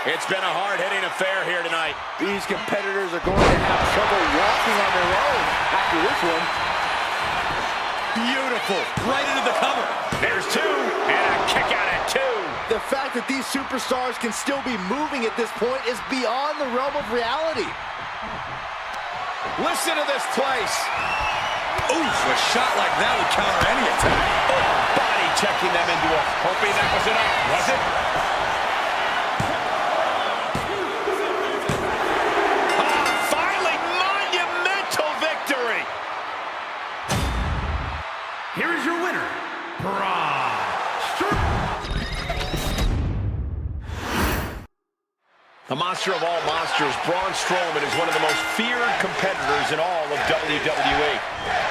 S4: It's been a hard-hitting affair here tonight.
S2: These competitors are going to have trouble walking on their own after this one.
S5: Beautiful. Right into the cover.
S4: There's two, and a kick out at two.
S2: The fact that these superstars can still be moving at this point is beyond the realm of reality.
S4: Listen to this place.
S5: Oof, a shot like that would counter any attack.
S4: Oh, body checking them into a... Hoping that was enough, was it? Finally, monumental victory.
S3: Here is your winner, Braun Strowman.
S4: The monster of all monsters, Braun Strowman, is one of the most feared competitors in all of WWE.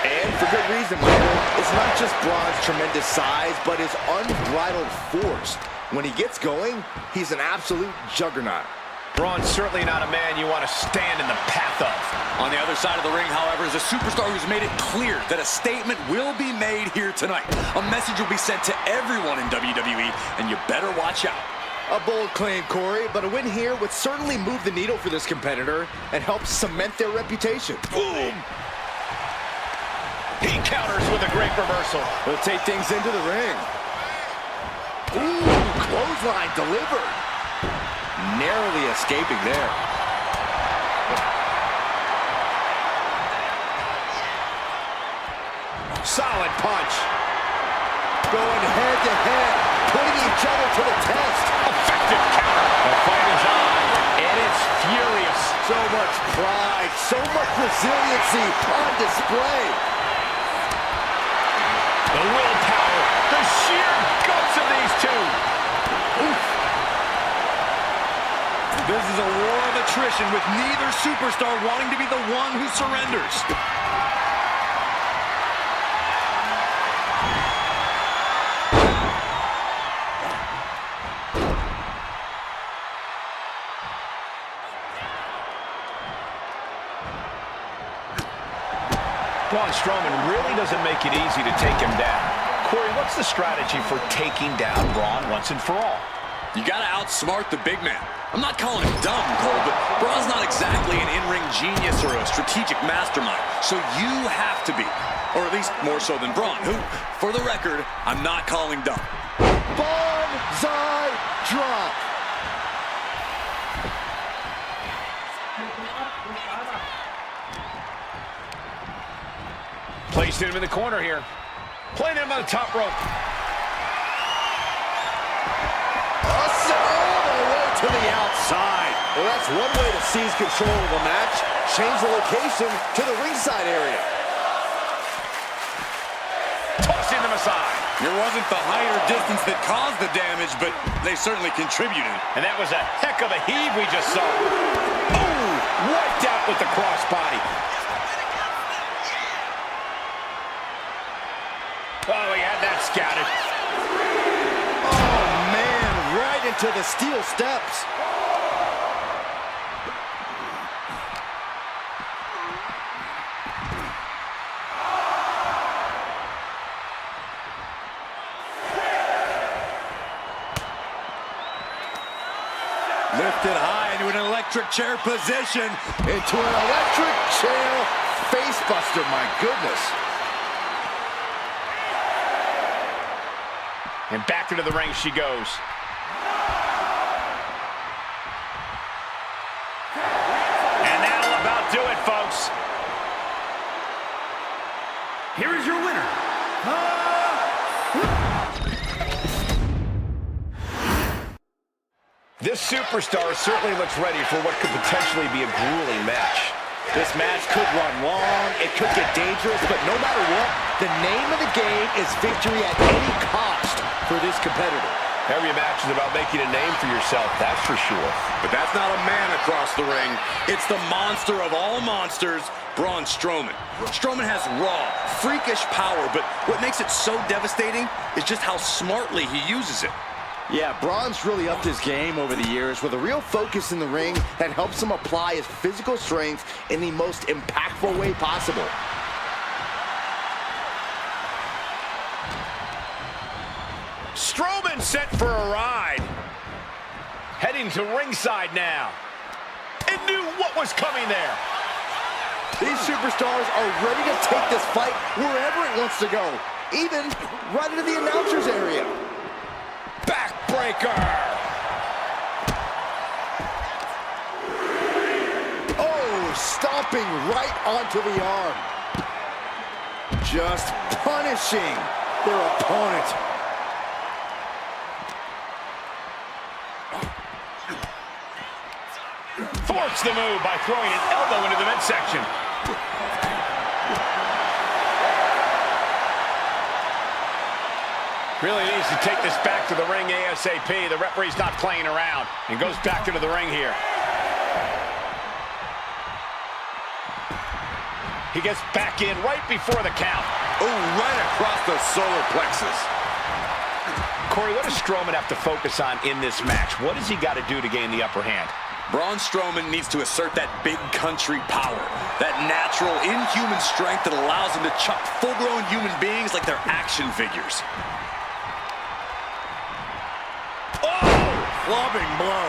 S2: And for good reason, Michael. It's not just Braun's tremendous size, but his unbridled force. When he gets going, he's an absolute juggernaut.
S4: Braun's certainly not a man you want to stand in the path of.
S5: On the other side of the ring, however, is a superstar who's made it clear that a statement will be made here tonight. A message will be sent to everyone in WWE, and you better watch out.
S2: A bold claim, Corey, but a win here would certainly move the needle for this competitor and help cement their reputation.
S4: Boom! He counters with a great reversal.
S2: He'll take things into the ring. Ooh, clothesline delivered. Narrowly escaping there.
S4: Solid punch.
S2: Going head to head, putting each other to the test.
S4: Effective counter. The fight is on, and it's furious.
S2: So much pride, so much resiliency on display.
S4: The willpower, the sheer guts of these two.
S2: Oof.
S5: This is a war of attrition with neither superstar wanting to be the one who surrenders.
S4: Braun Strowman really doesn't make it easy to take him down. Corey, what's the strategy for taking down Braun once and for all?
S5: You gotta outsmart the big man. I'm not calling him dumb, Cole, but Braun's not exactly an in-ring genius or a strategic mastermind. So you have to be, or at least more so than Braun, who, for the record, I'm not calling dumb.
S2: Banzai drop.
S4: Placed him in the corner here. Playing him on the top rope.
S2: All the way to the outside. Well, that's one way to seize control of the match. Change the location to the ringside area.
S4: Tossing them aside.
S5: It wasn't the height or distance that caused the damage, but they certainly contributed.
S4: And that was a heck of a heave we just saw. Ooh, wiped out with the crossbody. Oh, he had that scouted.
S2: Oh, man, right into the steel steps.
S5: Lifted high into an electric chair position.
S2: Into an electric chair facebuster, my goodness.
S4: And back into the ring she goes. And that'll about do it, folks.
S3: Here is your winner.
S4: This superstar certainly looks ready for what could potentially be a grueling match.
S2: This match could run long, it could get dangerous, but no matter what, the name of the game is victory at any cost for this competitor.
S4: Every match is about making a name for yourself, that's for sure.
S5: But that's not a man across the ring. It's the monster of all monsters, Braun Strowman. Strowman has raw, freakish power, but what makes it so devastating is just how smartly he uses it.
S2: Yeah, Braun's really upped his game over the years with a real focus in the ring that helps him apply his physical strength in the most impactful way possible.
S4: Strowman set for a ride.
S1: Heading to ringside now. It knew what was coming there.
S2: These superstars are ready to take this fight wherever it wants to go, even right into the announcer's area.
S1: Backbreaker.
S2: Oh, stomping right onto the arm. Just punishing their opponent.
S1: Thwarts the move by throwing an elbow into the midsection. Really needs to take this back to the ring ASAP. The referee's not playing around and goes back into the ring here. He gets back in right before the count.
S6: Oh, right across the solar plexus.
S1: Corey, what does Strowman have to focus on in this match? What does he got to do to gain the upper hand?
S5: Braun Strowman needs to assert that big country power, that natural, inhuman strength that allows him to chuck full-grown human beings like they're action figures.
S6: Oh, clubbing blow.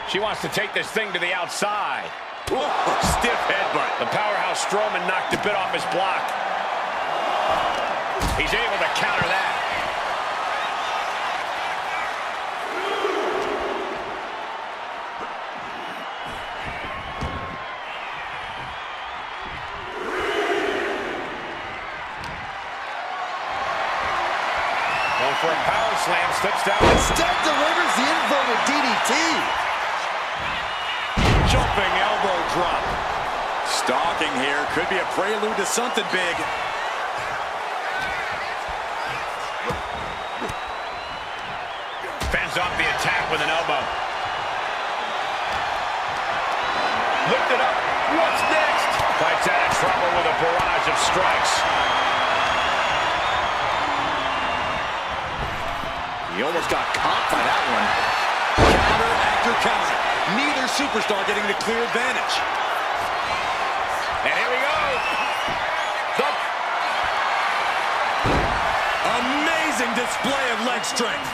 S1: She wants to take this thing to the outside.
S6: Whoa, stiff headbutt.
S1: The powerhouse Strowman knocked a bit off his block. He's able to counter that. Going for a power slam, steps down.
S2: Instead delivers the inverted DDT.
S6: Jumping elbow drop.
S5: Stalking here could be a prelude to something big.
S1: Fends off the attack with an elbow. Lifted up. What's next? Fights out of trouble with a barrage of strikes.
S2: He almost got caught by that one.
S5: Counter after counter. Neither superstar getting the clear advantage.
S1: And here we go.
S5: Amazing display of leg strength.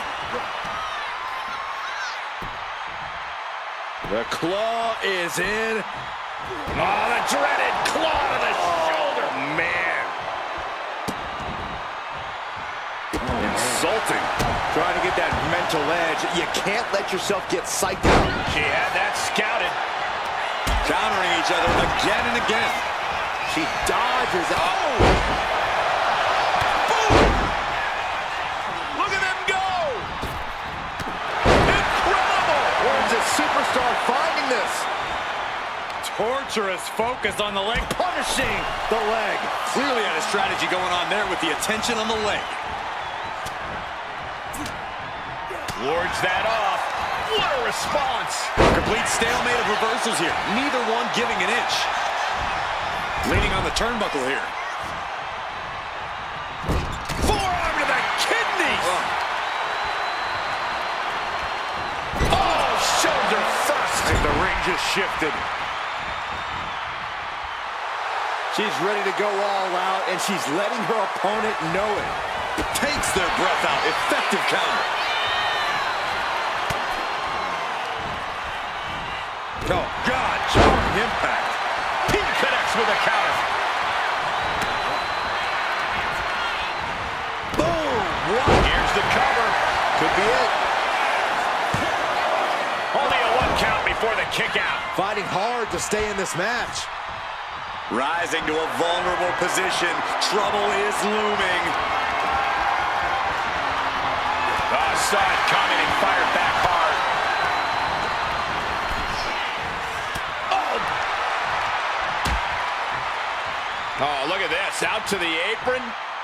S6: The claw is in.
S1: Oh, the dreaded claw to the shoulder. Man.
S6: Insulting.
S2: Trying to get that mental edge. You can't let yourself get psyched out.
S1: She had that scouted.
S5: Countering each other again and again.
S2: She dodges. Oh!
S1: Look at them go! Incredible!
S2: Where's this superstar finding this?
S6: Torturous focus on the leg.
S2: Punishing the leg.
S5: Clearly had a strategy going on there with the attention on the leg.
S1: Wards that off. What a response!
S5: Complete stalemate of reversals here. Neither one giving an inch. Leaning on the turnbuckle here.
S1: Forearm to the kidneys! Oh, shoulder first!
S6: And the ring just shifted.
S2: She's ready to go all out, and she's letting her opponent know it.
S5: Takes their breath out. Effective counter.
S6: Oh, God, strong impact.
S1: He connects with a counter.
S2: Boom!
S1: Here's the cover.
S2: Could be it.
S1: Only a 1 count before the kick out.
S2: Fighting hard to stay in this match.
S5: Rising to a vulnerable position. Trouble is looming.
S1: Oh, saw it coming and fired back hard. Oh, look at this. Out to the apron.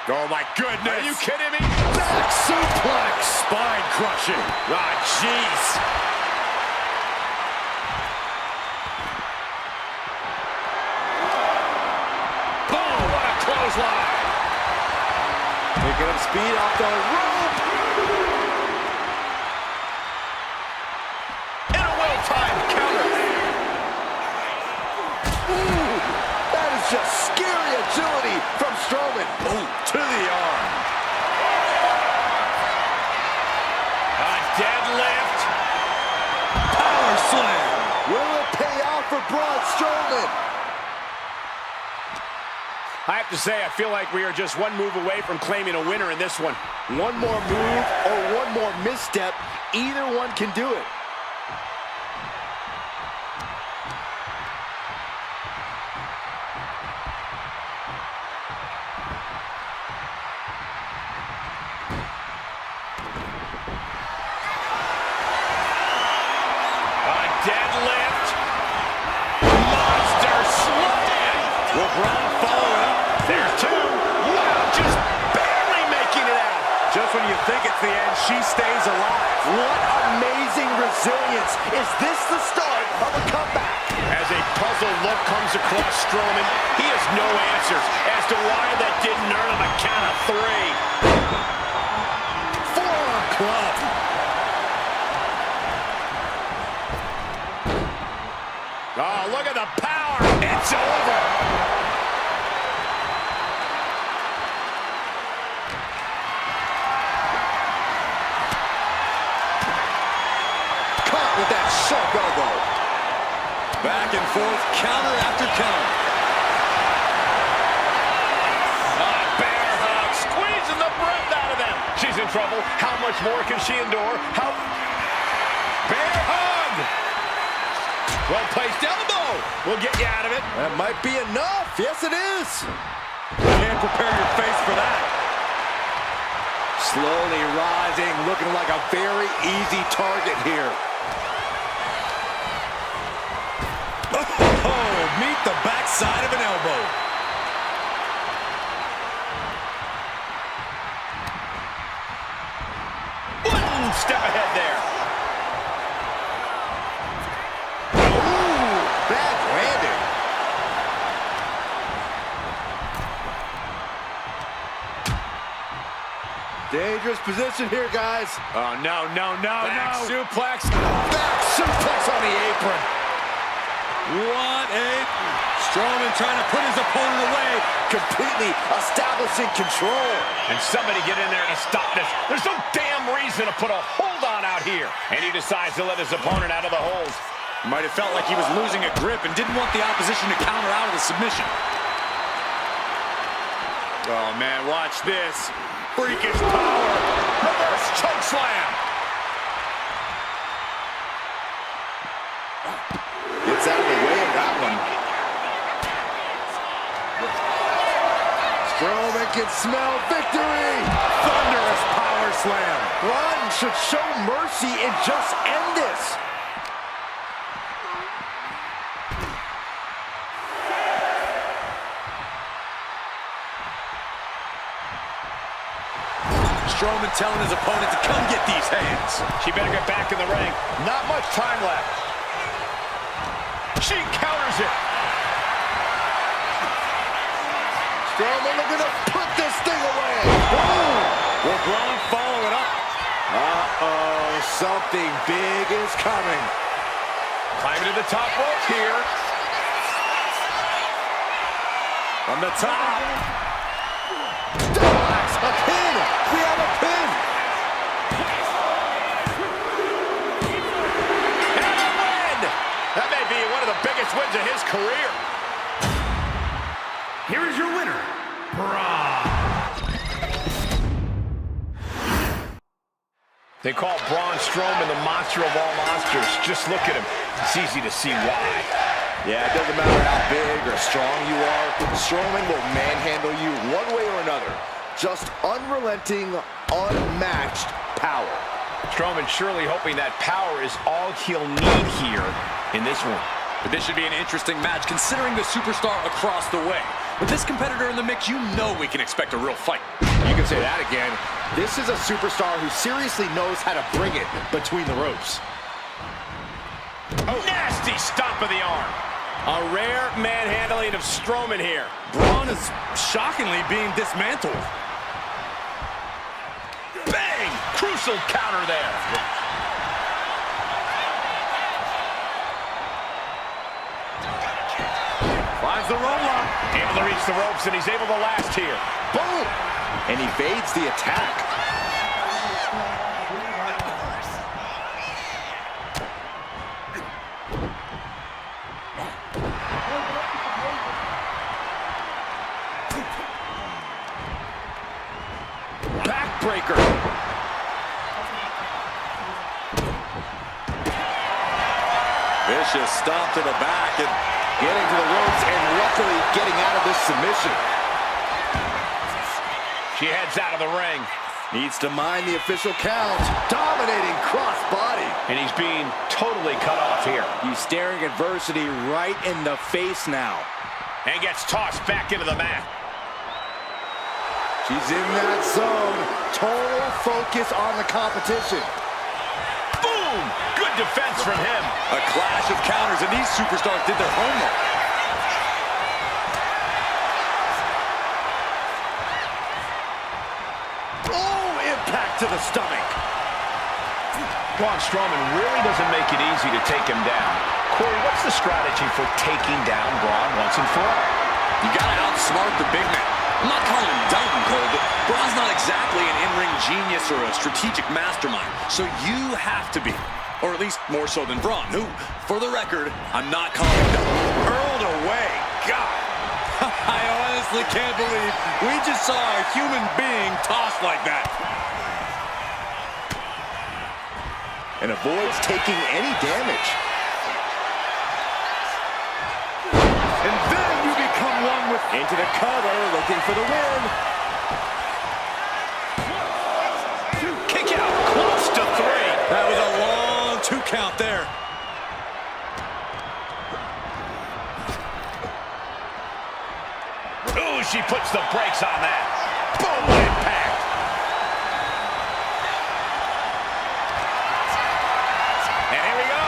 S6: Oh, my goodness.
S1: Are you kidding me?
S2: Back suplex.
S6: Spine crushing.
S1: Ah, jeez. Oh, what a clothesline.
S2: Picking up speed off the rope.
S1: And a well-timed counter.
S2: Ooh, that is just scary agility from Strowman.
S5: Oh, to the arm.
S2: Strowman.
S4: I have to say, I feel like we are just one move away from claiming a winner in this one.
S2: One more move or one more misstep, either one can do it.
S4: Deadlift. Monster slam. Will Braun follow it up? There's two. Wow, just barely making it out. Just when you think it's the end, she stays alive.
S2: What amazing resilience. Is this the start of a comeback?
S4: As a puzzled look comes across Strowman, he has no answers as to why that didn't earn him a count of three. Forearm club. Oh, look at the power. It's over.
S2: Caught with that sharp elbow.
S5: Back and forth, counter after counter.
S4: Bear hug, squeezing the breath out of them. She's in trouble. How much more can she endure? Bear hug. Well-placed elbow will get you out of it.
S2: That might be enough. Yes, it is.
S4: Can't prepare your face for that.
S2: Slowly rising, looking like a very easy target here.
S6: Oh, meet the backside of an elbow.
S4: One step ahead there.
S2: Bad landing. Dangerous position here, guys.
S4: Oh, no. Back suplex.
S2: Back suplex on the apron.
S5: What a... Strowman trying to put his opponent away.
S2: Completely establishing control.
S4: And somebody get in there to stop this. There's no damn reason to put a hold on out here. And he decides to let his opponent out of the holes.
S5: Might have felt like he was losing a grip and didn't want the opposition to counter out of the submission.
S4: Oh, man, watch this. Freakish power. Reverse choke slam.
S2: Gets out of the way of that one. Strowman can smell victory.
S4: Thunderous power slam.
S2: Braun should show mercy and just end this.
S5: Strowman telling his opponent to come get these hands.
S4: She better get back in the ring. Not much time left. She counters it.
S2: Strowman looking to put this thing away.
S4: Will Braun follow it up?
S2: Uh-oh, something big is coming.
S4: Climbing to the top rope here. On the top.
S2: A pin! We have a pin!
S4: And a win! That may be one of the biggest wins of his career.
S3: Here is your winner, Braun.
S4: They call Braun Strowman the monster of all monsters. Just look at him. It's easy to see why.
S2: Yeah, it doesn't matter how big or strong you are. Strowman will manhandle you one way or another. Just unrelenting, unmatched power.
S4: Strowman surely hoping that power is all he'll need here in this one.
S5: But this should be an interesting match considering the superstar across the way. With this competitor in the mix, you know we can expect a real fight.
S2: You can say that again. This is a superstar who seriously knows how to bring it between the ropes.
S4: Oh. Nasty stomp of the arm. A rare manhandling of Strowman here.
S6: Braun is shockingly being dismantled.
S4: Bang! Crucial counter there. Finds the roll-up. Able to reach the ropes, and he's able to last here.
S2: Boom! And evades the attack.
S4: breaker.
S5: Vicious stomp to the back and
S2: Getting to the ropes and luckily getting out of this submission.
S1: She heads out of the ring.
S2: Needs to mind the official count. Dominating crossbody.
S1: And he's being totally cut off here.
S2: He's staring adversity right in the face now.
S1: And gets tossed back into the mat.
S2: She's in that zone. Total focus on the competition.
S1: Boom! Good defense from him.
S5: a clash of counters, and these superstars did their homework.
S2: Impact to the stomach.
S1: Braun Strowman really doesn't make it easy to take him down. Corey, what's the strategy for taking down Braun once and for all?
S5: You gotta outsmart the big man. I'm not calling him dumb, Cole, but Braun's not exactly an in-ring genius or a strategic mastermind. So you have to be, or at least more so than Braun, who, for the record, I'm not calling him dumb.
S4: Hurled away. God.
S5: I honestly can't believe we just saw a human being tossed like that.
S2: And avoids taking any damage.
S4: And then you become one with...
S2: Into the cover, looking for the win.
S1: Kick out, close to 3.
S5: That was a long 2 count there.
S1: Ooh, she puts the brakes on that. Boom, impact. And here we go.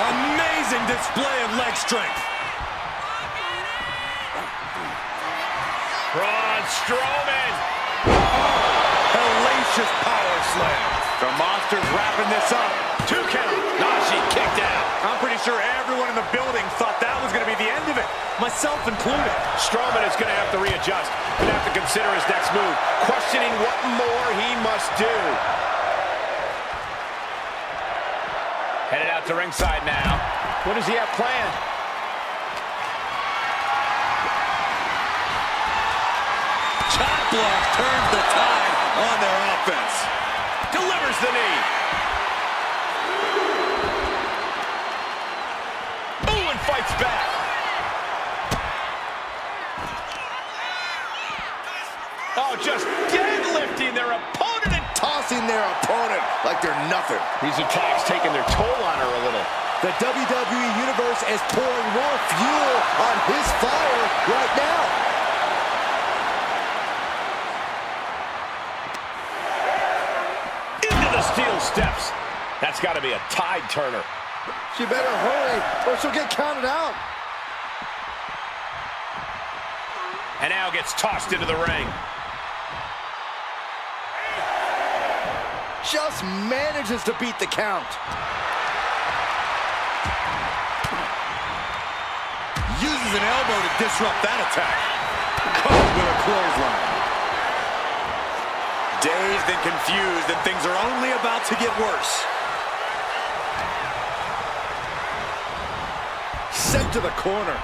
S5: Amazing display of leg strength.
S1: Braun Strowman.
S4: Hellacious power slam. The Monster's wrapping this up.
S1: 2 count. Now she kicked out.
S4: I'm pretty sure everyone in the building thought that was going to be the end of it, myself included.
S1: Strowman is going to have to readjust. Going to have to consider his next move. Questioning what more he must do. Headed out to ringside now. What does he have planned?
S5: Chop block turns the tide on their offense.
S1: Delivers the knee. Ooh, and fights back. Oh, just deadlifting their opponent and
S2: Tossing their opponent like they're nothing.
S1: these attacks taking their toll on her a little.
S2: The WWE Universe is pouring more fuel on his fire right now.
S1: Into the steel steps. That's got to be a tide turner.
S2: She better hurry or she'll get counted out.
S1: And now gets tossed into the ring.
S2: Just manages to beat the count.
S5: Uses an elbow to disrupt that attack. Caught with a clothesline. Dazed and confused, and things are only about to get worse.
S2: Sent to the corner.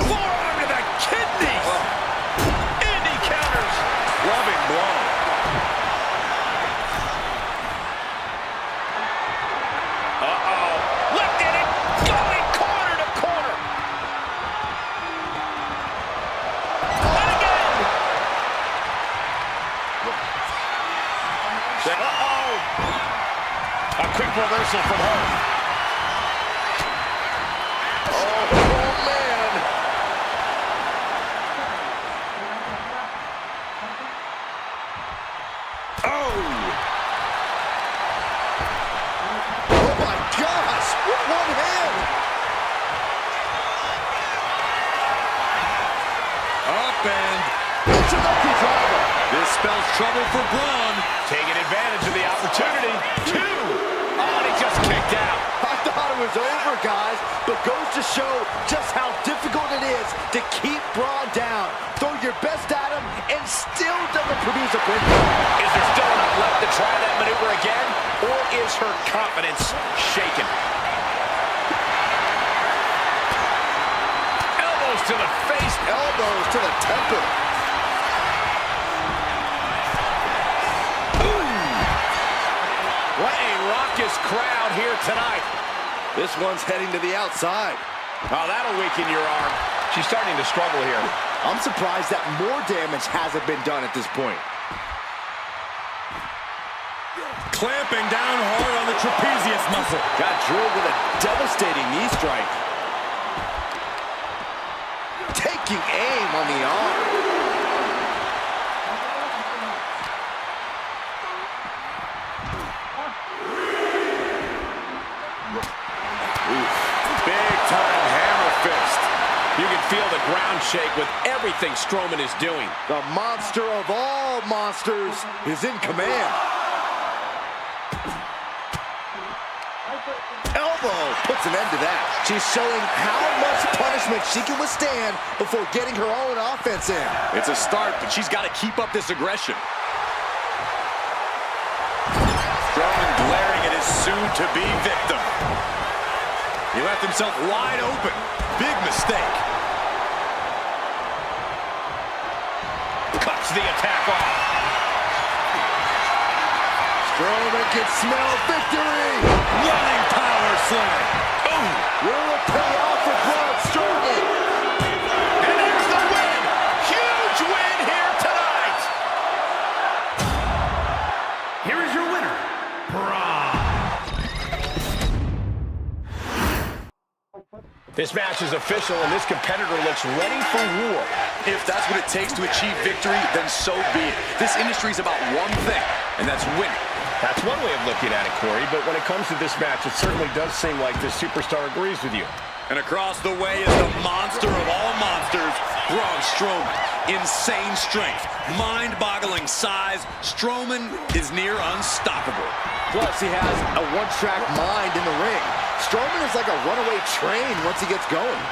S1: Forearm to the kidneys. And he counters.
S5: Loving blow.
S1: Uh-oh. Lifting it. Going corner to corner. And again. Uh-oh. A quick reversal from her.
S2: Oh, man. Oh my gosh, with one hand.
S5: Up and
S2: It's a lucky driver.
S5: this spells trouble for Braun.
S1: Taking advantage of the opportunity. 2. Oh, and he just kicked out.
S2: I thought it was over, guys, but goes to show just how difficult it is to keep Braun down. Throw your best at him and still doesn't produce a pinfall.
S1: Is there still enough left to try that maneuver again? Or is her confidence shaken? to the face.
S2: Elbows to the temple.
S1: What a raucous crowd here tonight.
S2: This one's heading to the outside.
S1: Oh, that'll weaken your arm. She's starting to struggle here.
S2: I'm surprised that more damage hasn't been done at this point.
S6: Clamping down hard on the trapezius muscle.
S2: Got drilled with a devastating knee strike. Taking aim on the arm.
S1: Big-time hammer fist. You can feel the ground shake with everything Strowman is doing.
S2: The monster of all monsters is in command. Elbow puts an end to that. She's showing how much punishment she can withstand before getting her own offense in.
S5: It's a start, but she's got to keep up this aggression. Strowman glaring at his soon-to-be victim. He left himself wide open. Big mistake.
S1: Cuts the attack off.
S2: Strowman can smell victory.
S6: Running power slam.
S1: Boom.
S2: Will it pay off for Braun Strowman?
S1: And there's the win. Huge win here tonight.
S3: Here is your winner, Braun.
S1: This match is official, and this competitor looks ready for war.
S5: If that's what it takes to achieve victory, then so be it. This industry is about one thing, and that's winning.
S1: That's one way of looking at it, Corey, but when it comes to this match, it certainly does seem like this superstar agrees with you.
S5: And across the way is the monster of all monsters, Braun Strowman. Insane strength, mind-boggling size. Strowman is near unstoppable.
S2: Plus, he has a one-track mind in the ring. Strowman is like a runaway train once he gets going.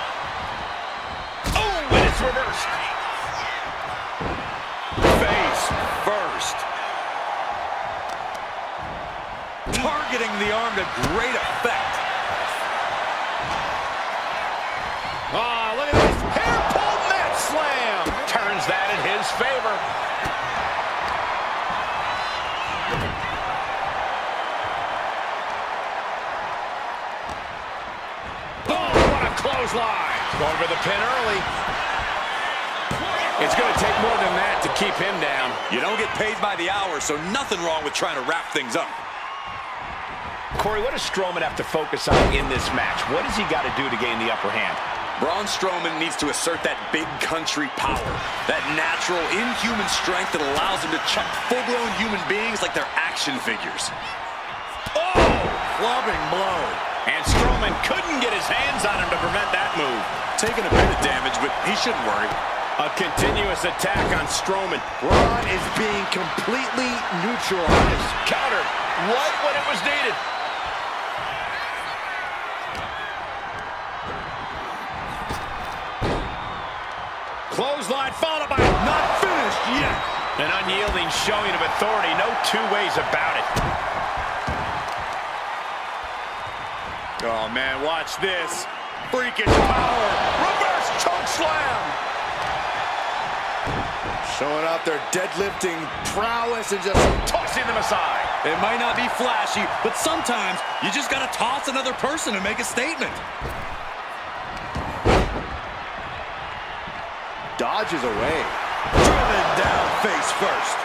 S1: Oh, and it's reversed. Face first.
S5: Targeting the arm to great effect.
S1: Oh, look at this. Hair pull mat slam. Turns that in his favor. Oh, what a clothesline. Going for the pin early. It's going to take more than that to keep him down.
S5: You don't get paid by the hour, so nothing wrong with trying to wrap things up.
S1: Corey, what does Strowman have to focus on in this match? What has he got to do to gain the upper hand?
S5: Braun Strowman needs to assert that big country power, that natural, inhuman strength that allows him to chuck full-grown human beings like they're action figures.
S1: Oh! Clubbing blow. And Strowman couldn't get his hands on him to prevent that move.
S5: Taking a bit of damage, but he shouldn't worry.
S1: A continuous attack on Strowman.
S2: Braun is being completely neutralized.
S1: Countered right when it was needed. Clothesline followed by not finished yet. An unyielding showing of authority. No two ways about it. Oh, man, watch this. Freakish power. Reverse choke slam.
S2: Showing off their deadlifting prowess and just
S1: Tossing them aside.
S5: It might not be flashy, but sometimes you just got to toss another person and make a statement.
S2: dodges away.
S6: Driven down face first.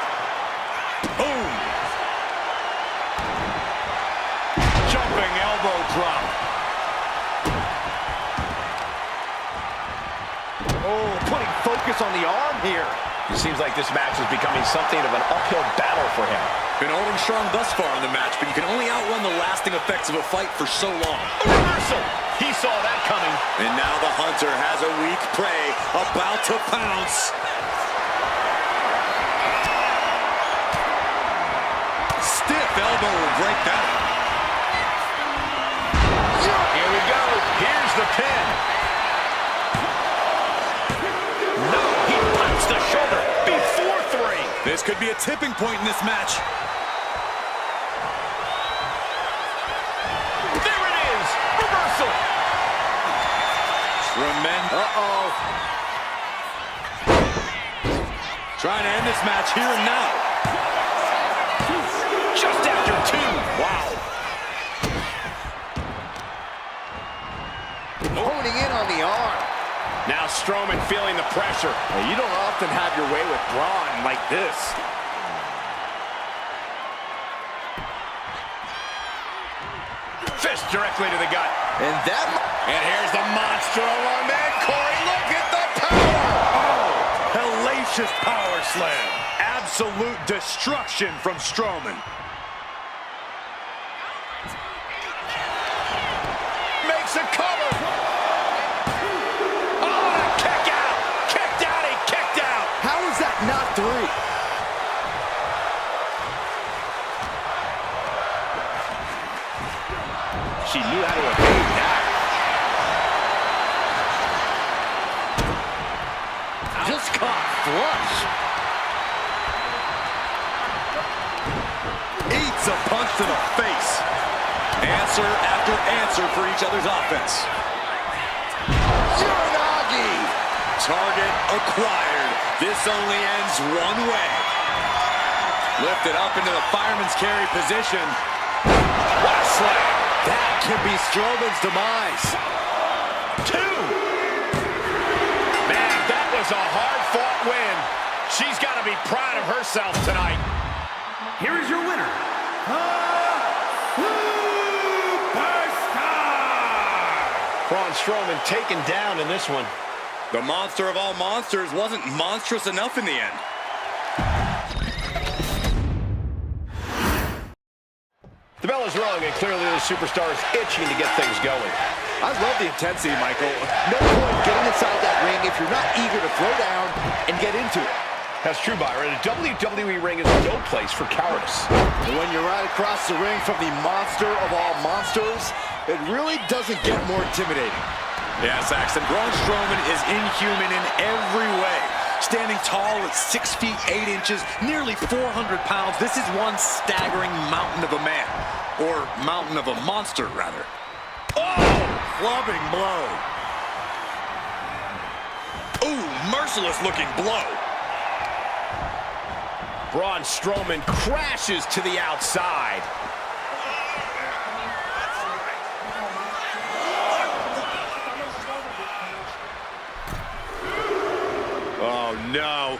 S5: Boom. Jumping elbow drop.
S1: Oh, putting focus on the arm here. It seems like this match is becoming something of an uphill battle for him.
S5: Been holding strong thus far in the match, but you can only outrun the lasting effects of a fight for so long.
S1: A reversal! He saw that coming.
S5: And now the hunter has a weak prey about to pounce. Stiff elbow will break that.
S1: Here we go. Here's the pin. No, he punched the shoulder before 3.
S5: This could be a tipping point in this match.
S1: There it is. Reversal.
S2: Uh-oh.
S5: Trying to end this match here and now.
S1: Just after 2. Wow.
S2: Honing in on the arm.
S4: Now Strowman feeling the pressure.
S2: Well, you don't often have your way with Braun like this.
S4: Fist directly to the gut.
S2: And
S4: here's the monster of our man, Corey. Look at the power.
S6: Hellacious power slam. Absolute destruction from Strowman.
S4: Makes a cover. Oh, kick out. Kicked out. He kicked out.
S2: how is that not 3?
S4: She knew how to evade that.
S2: Just caught flush.
S5: Eats a punch to the face. Answer after answer for each other's offense.
S2: Uranagi.
S5: Target acquired. This only ends one way. Lifted up into the fireman's carry position.
S4: What a slam.
S2: That could be Strowman's demise.
S4: 2. Man, that was a hard-fought win. She's got to be proud of herself tonight.
S3: Here is your winner,
S4: Braun Strowman taken down in this one.
S5: The monster of all monsters wasn't monstrous enough in the end.
S4: The bell is rung, and clearly the superstar is itching to get things going.
S2: I love the intensity, Michael. No point getting inside that ring if you're not eager to throw down and get into it.
S4: That's true, Byron. A WWE ring is no place for cowardice.
S2: And when you're right across the ring from the monster of all monsters, it really doesn't get more intimidating.
S5: Yeah, Saxton, Braun Strowman is inhuman in every way. Standing tall at 6 feet 8 inches, nearly 400 pounds, this is one staggering mountain of a man. Or mountain of a monster, rather. Oh! Clubbing blow. Ooh, merciless looking blow.
S4: Braun Strowman crashes to the outside. Oh, no.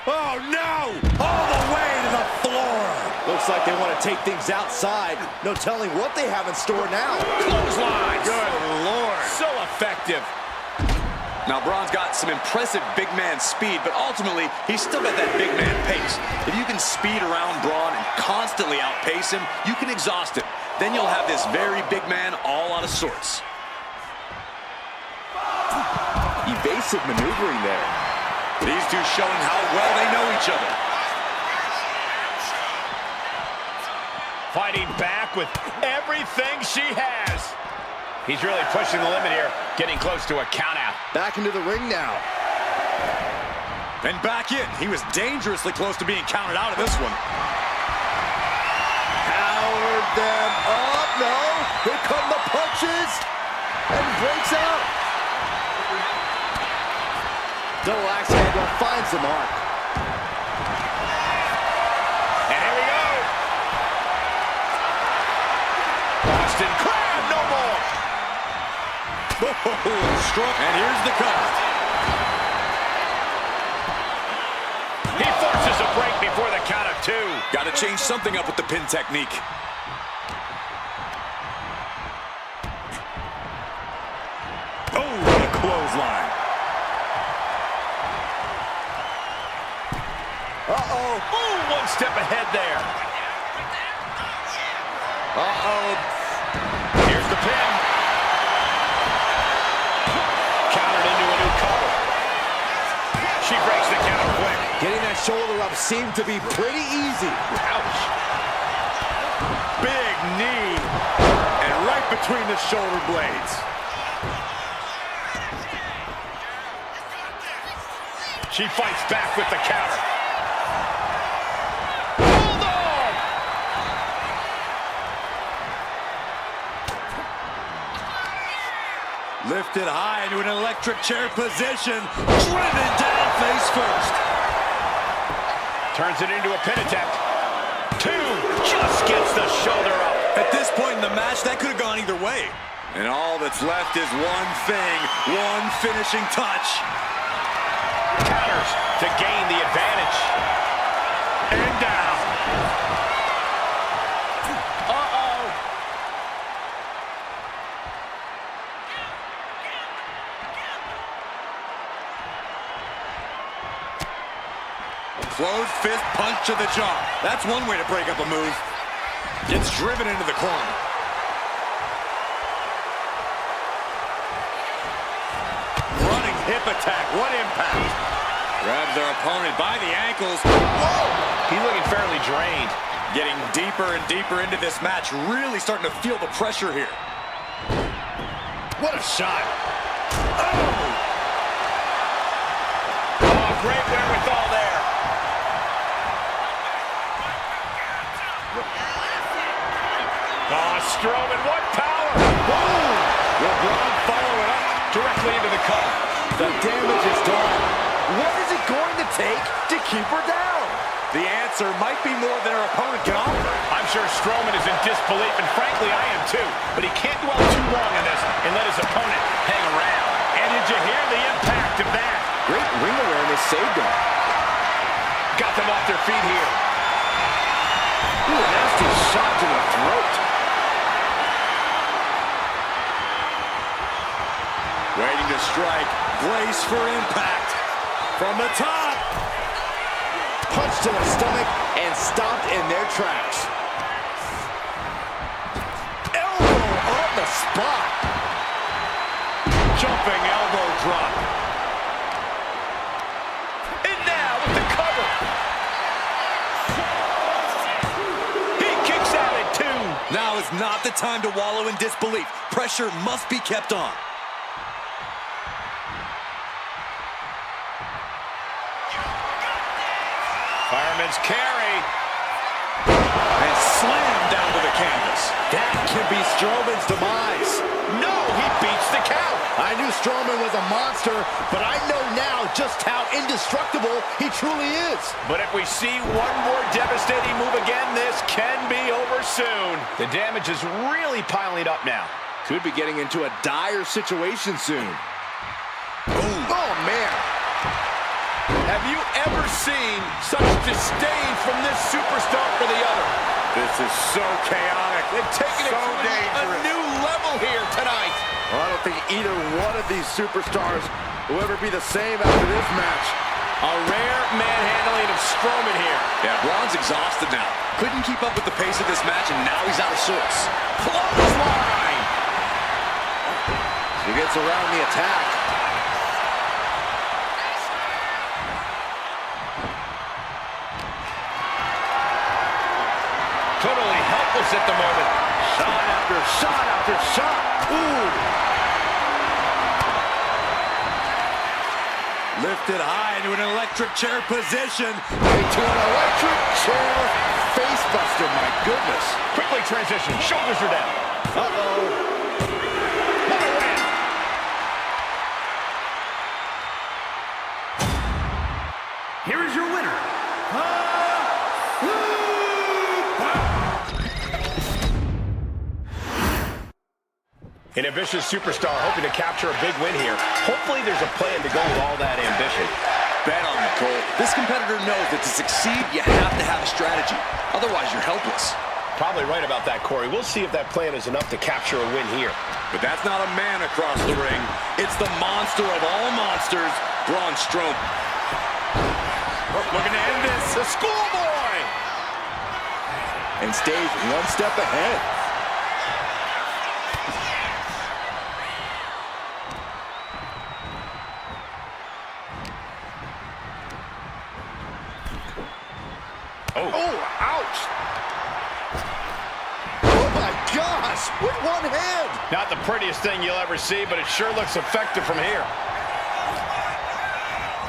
S4: Oh, no!
S6: All the way to the floor.
S2: Looks like they want to take things outside. No telling what they have in store now.
S4: Clothesline.
S5: Good Lord.
S4: So effective.
S5: Now, Braun's got some impressive big man speed, but ultimately, he's still got that big man pace. If you can speed around Braun and constantly outpace him, you can exhaust him. Then you'll have this very big man all out of sorts.
S2: Evasive maneuvering there.
S5: These two showing how well they know each other.
S4: Fighting back with everything she has. He's really pushing the limit here, getting close to a countout.
S2: Back into the ring now.
S5: And back in. He was dangerously close to being counted out of this one.
S2: Powered them up. No. Here come the punches. And breaks out. Double axe handle finds the mark.
S4: And here we go. Boston Crab, no more.
S5: And here's the cover.
S4: He forces a break before the count of 2.
S5: Got to change something up with the pin technique. Oh, what a clothesline.
S4: Uh-oh. Ooh, one step ahead there. Uh-oh. Here's the pin. Countered into a new cover. She breaks the counter quick.
S2: Getting that shoulder up seemed to be pretty easy.
S4: Ouch.
S6: Big knee. And right between the shoulder blades.
S4: She fights back with the counter.
S5: Lifted high into an electric chair position. Driven down face first.
S1: Turns it into a pin attempt. 2, just gets the shoulder up.
S5: At this point in the match, that could have gone either way. And all that's left is one thing, one finishing touch.
S1: Counters to gain the advantage. And down. Uh-oh.
S5: Closed fist punch to the jaw. That's one way to break up a move. Gets driven into the corner. Running hip attack. What impact. Grabs their opponent by the ankles.
S1: Whoa! He's looking fairly drained.
S5: Getting deeper and deeper into this match. Really starting to feel the pressure here.
S1: What a shot. Oh! Oh, great wherewithal there. Oh, Strowman, what power! Boom! Will Braun follow it up directly into the cover?
S2: The damage is done. What is it going to take to keep her down?
S5: The answer might be more than her opponent can offer.
S1: I'm sure Strowman is in disbelief, and frankly, I am too. But he can't dwell too long on this and let his opponent hang around. And did you hear the impact of that?
S2: Great ring awareness saved him.
S1: Got them off their feet here.
S2: Ooh, a nasty shot to the throat.
S5: Waiting to strike. Brace for impact. From the top.
S2: Punch to the stomach and stopped in their tracks. Elbow on the spot.
S5: Jumping elbow drop.
S1: And now with the cover. He kicks out at 2.
S5: Now is not the time to wallow in disbelief. Pressure must be kept on.
S1: Fireman's carry.
S5: And slam down to the canvas.
S2: That can be Strowman's demise.
S1: No, he beats the count.
S2: I knew Strowman was a monster, but I know now just how indestructible he truly is.
S1: But if we see one more devastating move again, this can be over soon. The damage is really piling up now.
S2: Could be getting into a dire situation soon. Oh, man.
S1: Have you ever seen such disdain from this superstar for the other?
S5: This is so chaotic.
S1: They've taken it to a new level here tonight.
S2: Well, I don't think either one of these superstars will ever be the same after this match.
S1: A rare manhandling of Strowman here.
S5: Yeah, Braun's exhausted now. Couldn't keep up with the pace of this match, and now he's out of sorts.
S1: Clothesline.
S2: He gets around the attack.
S1: Totally helpless at the moment.
S2: Shot after shot after shot. Ooh.
S5: Lifted high into an electric chair position.
S2: Into an electric chair facebuster, my goodness.
S1: Quickly transition. Shoulders are down.
S2: Uh-oh.
S1: What a win.
S3: Here is your winner.
S1: An ambitious superstar hoping to capture a big win here. Hopefully there's a plan to go with all that ambition.
S5: Bet on it, Cole. This competitor knows that to succeed, you have to have a strategy. Otherwise, you're helpless.
S1: Probably right about that, Corey. We'll see if that plan is enough to capture a win here.
S5: But that's not a man across the ring. It's the monster of all monsters, Braun Strowman.
S1: Looking to end this. The schoolboy.
S2: And stays one step ahead.
S1: Oh, ouch.
S2: Oh, my gosh. With one hand.
S1: Not the prettiest thing you'll ever see, but it sure looks effective from here.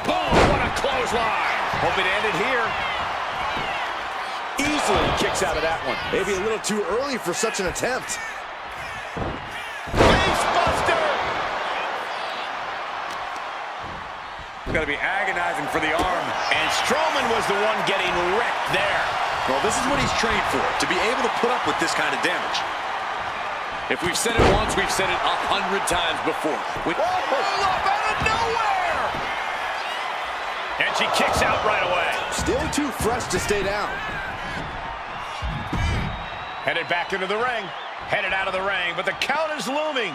S1: Boom, what a clothesline. Hope it ended here. Easily kicks out of that one.
S2: Maybe a little too early for such an attempt.
S1: Facebuster.
S6: got to be agonizing for the arm.
S1: And Strowman was the one getting wrecked there.
S5: Well, this is what he's trained for, to be able to put up with this kind of damage. If we've said it once, we've said it 100 times before.
S1: Up out of nowhere! And she kicks out right away.
S2: Still too fresh to stay down.
S1: Headed back into the ring. Headed out of the ring, but the count is looming.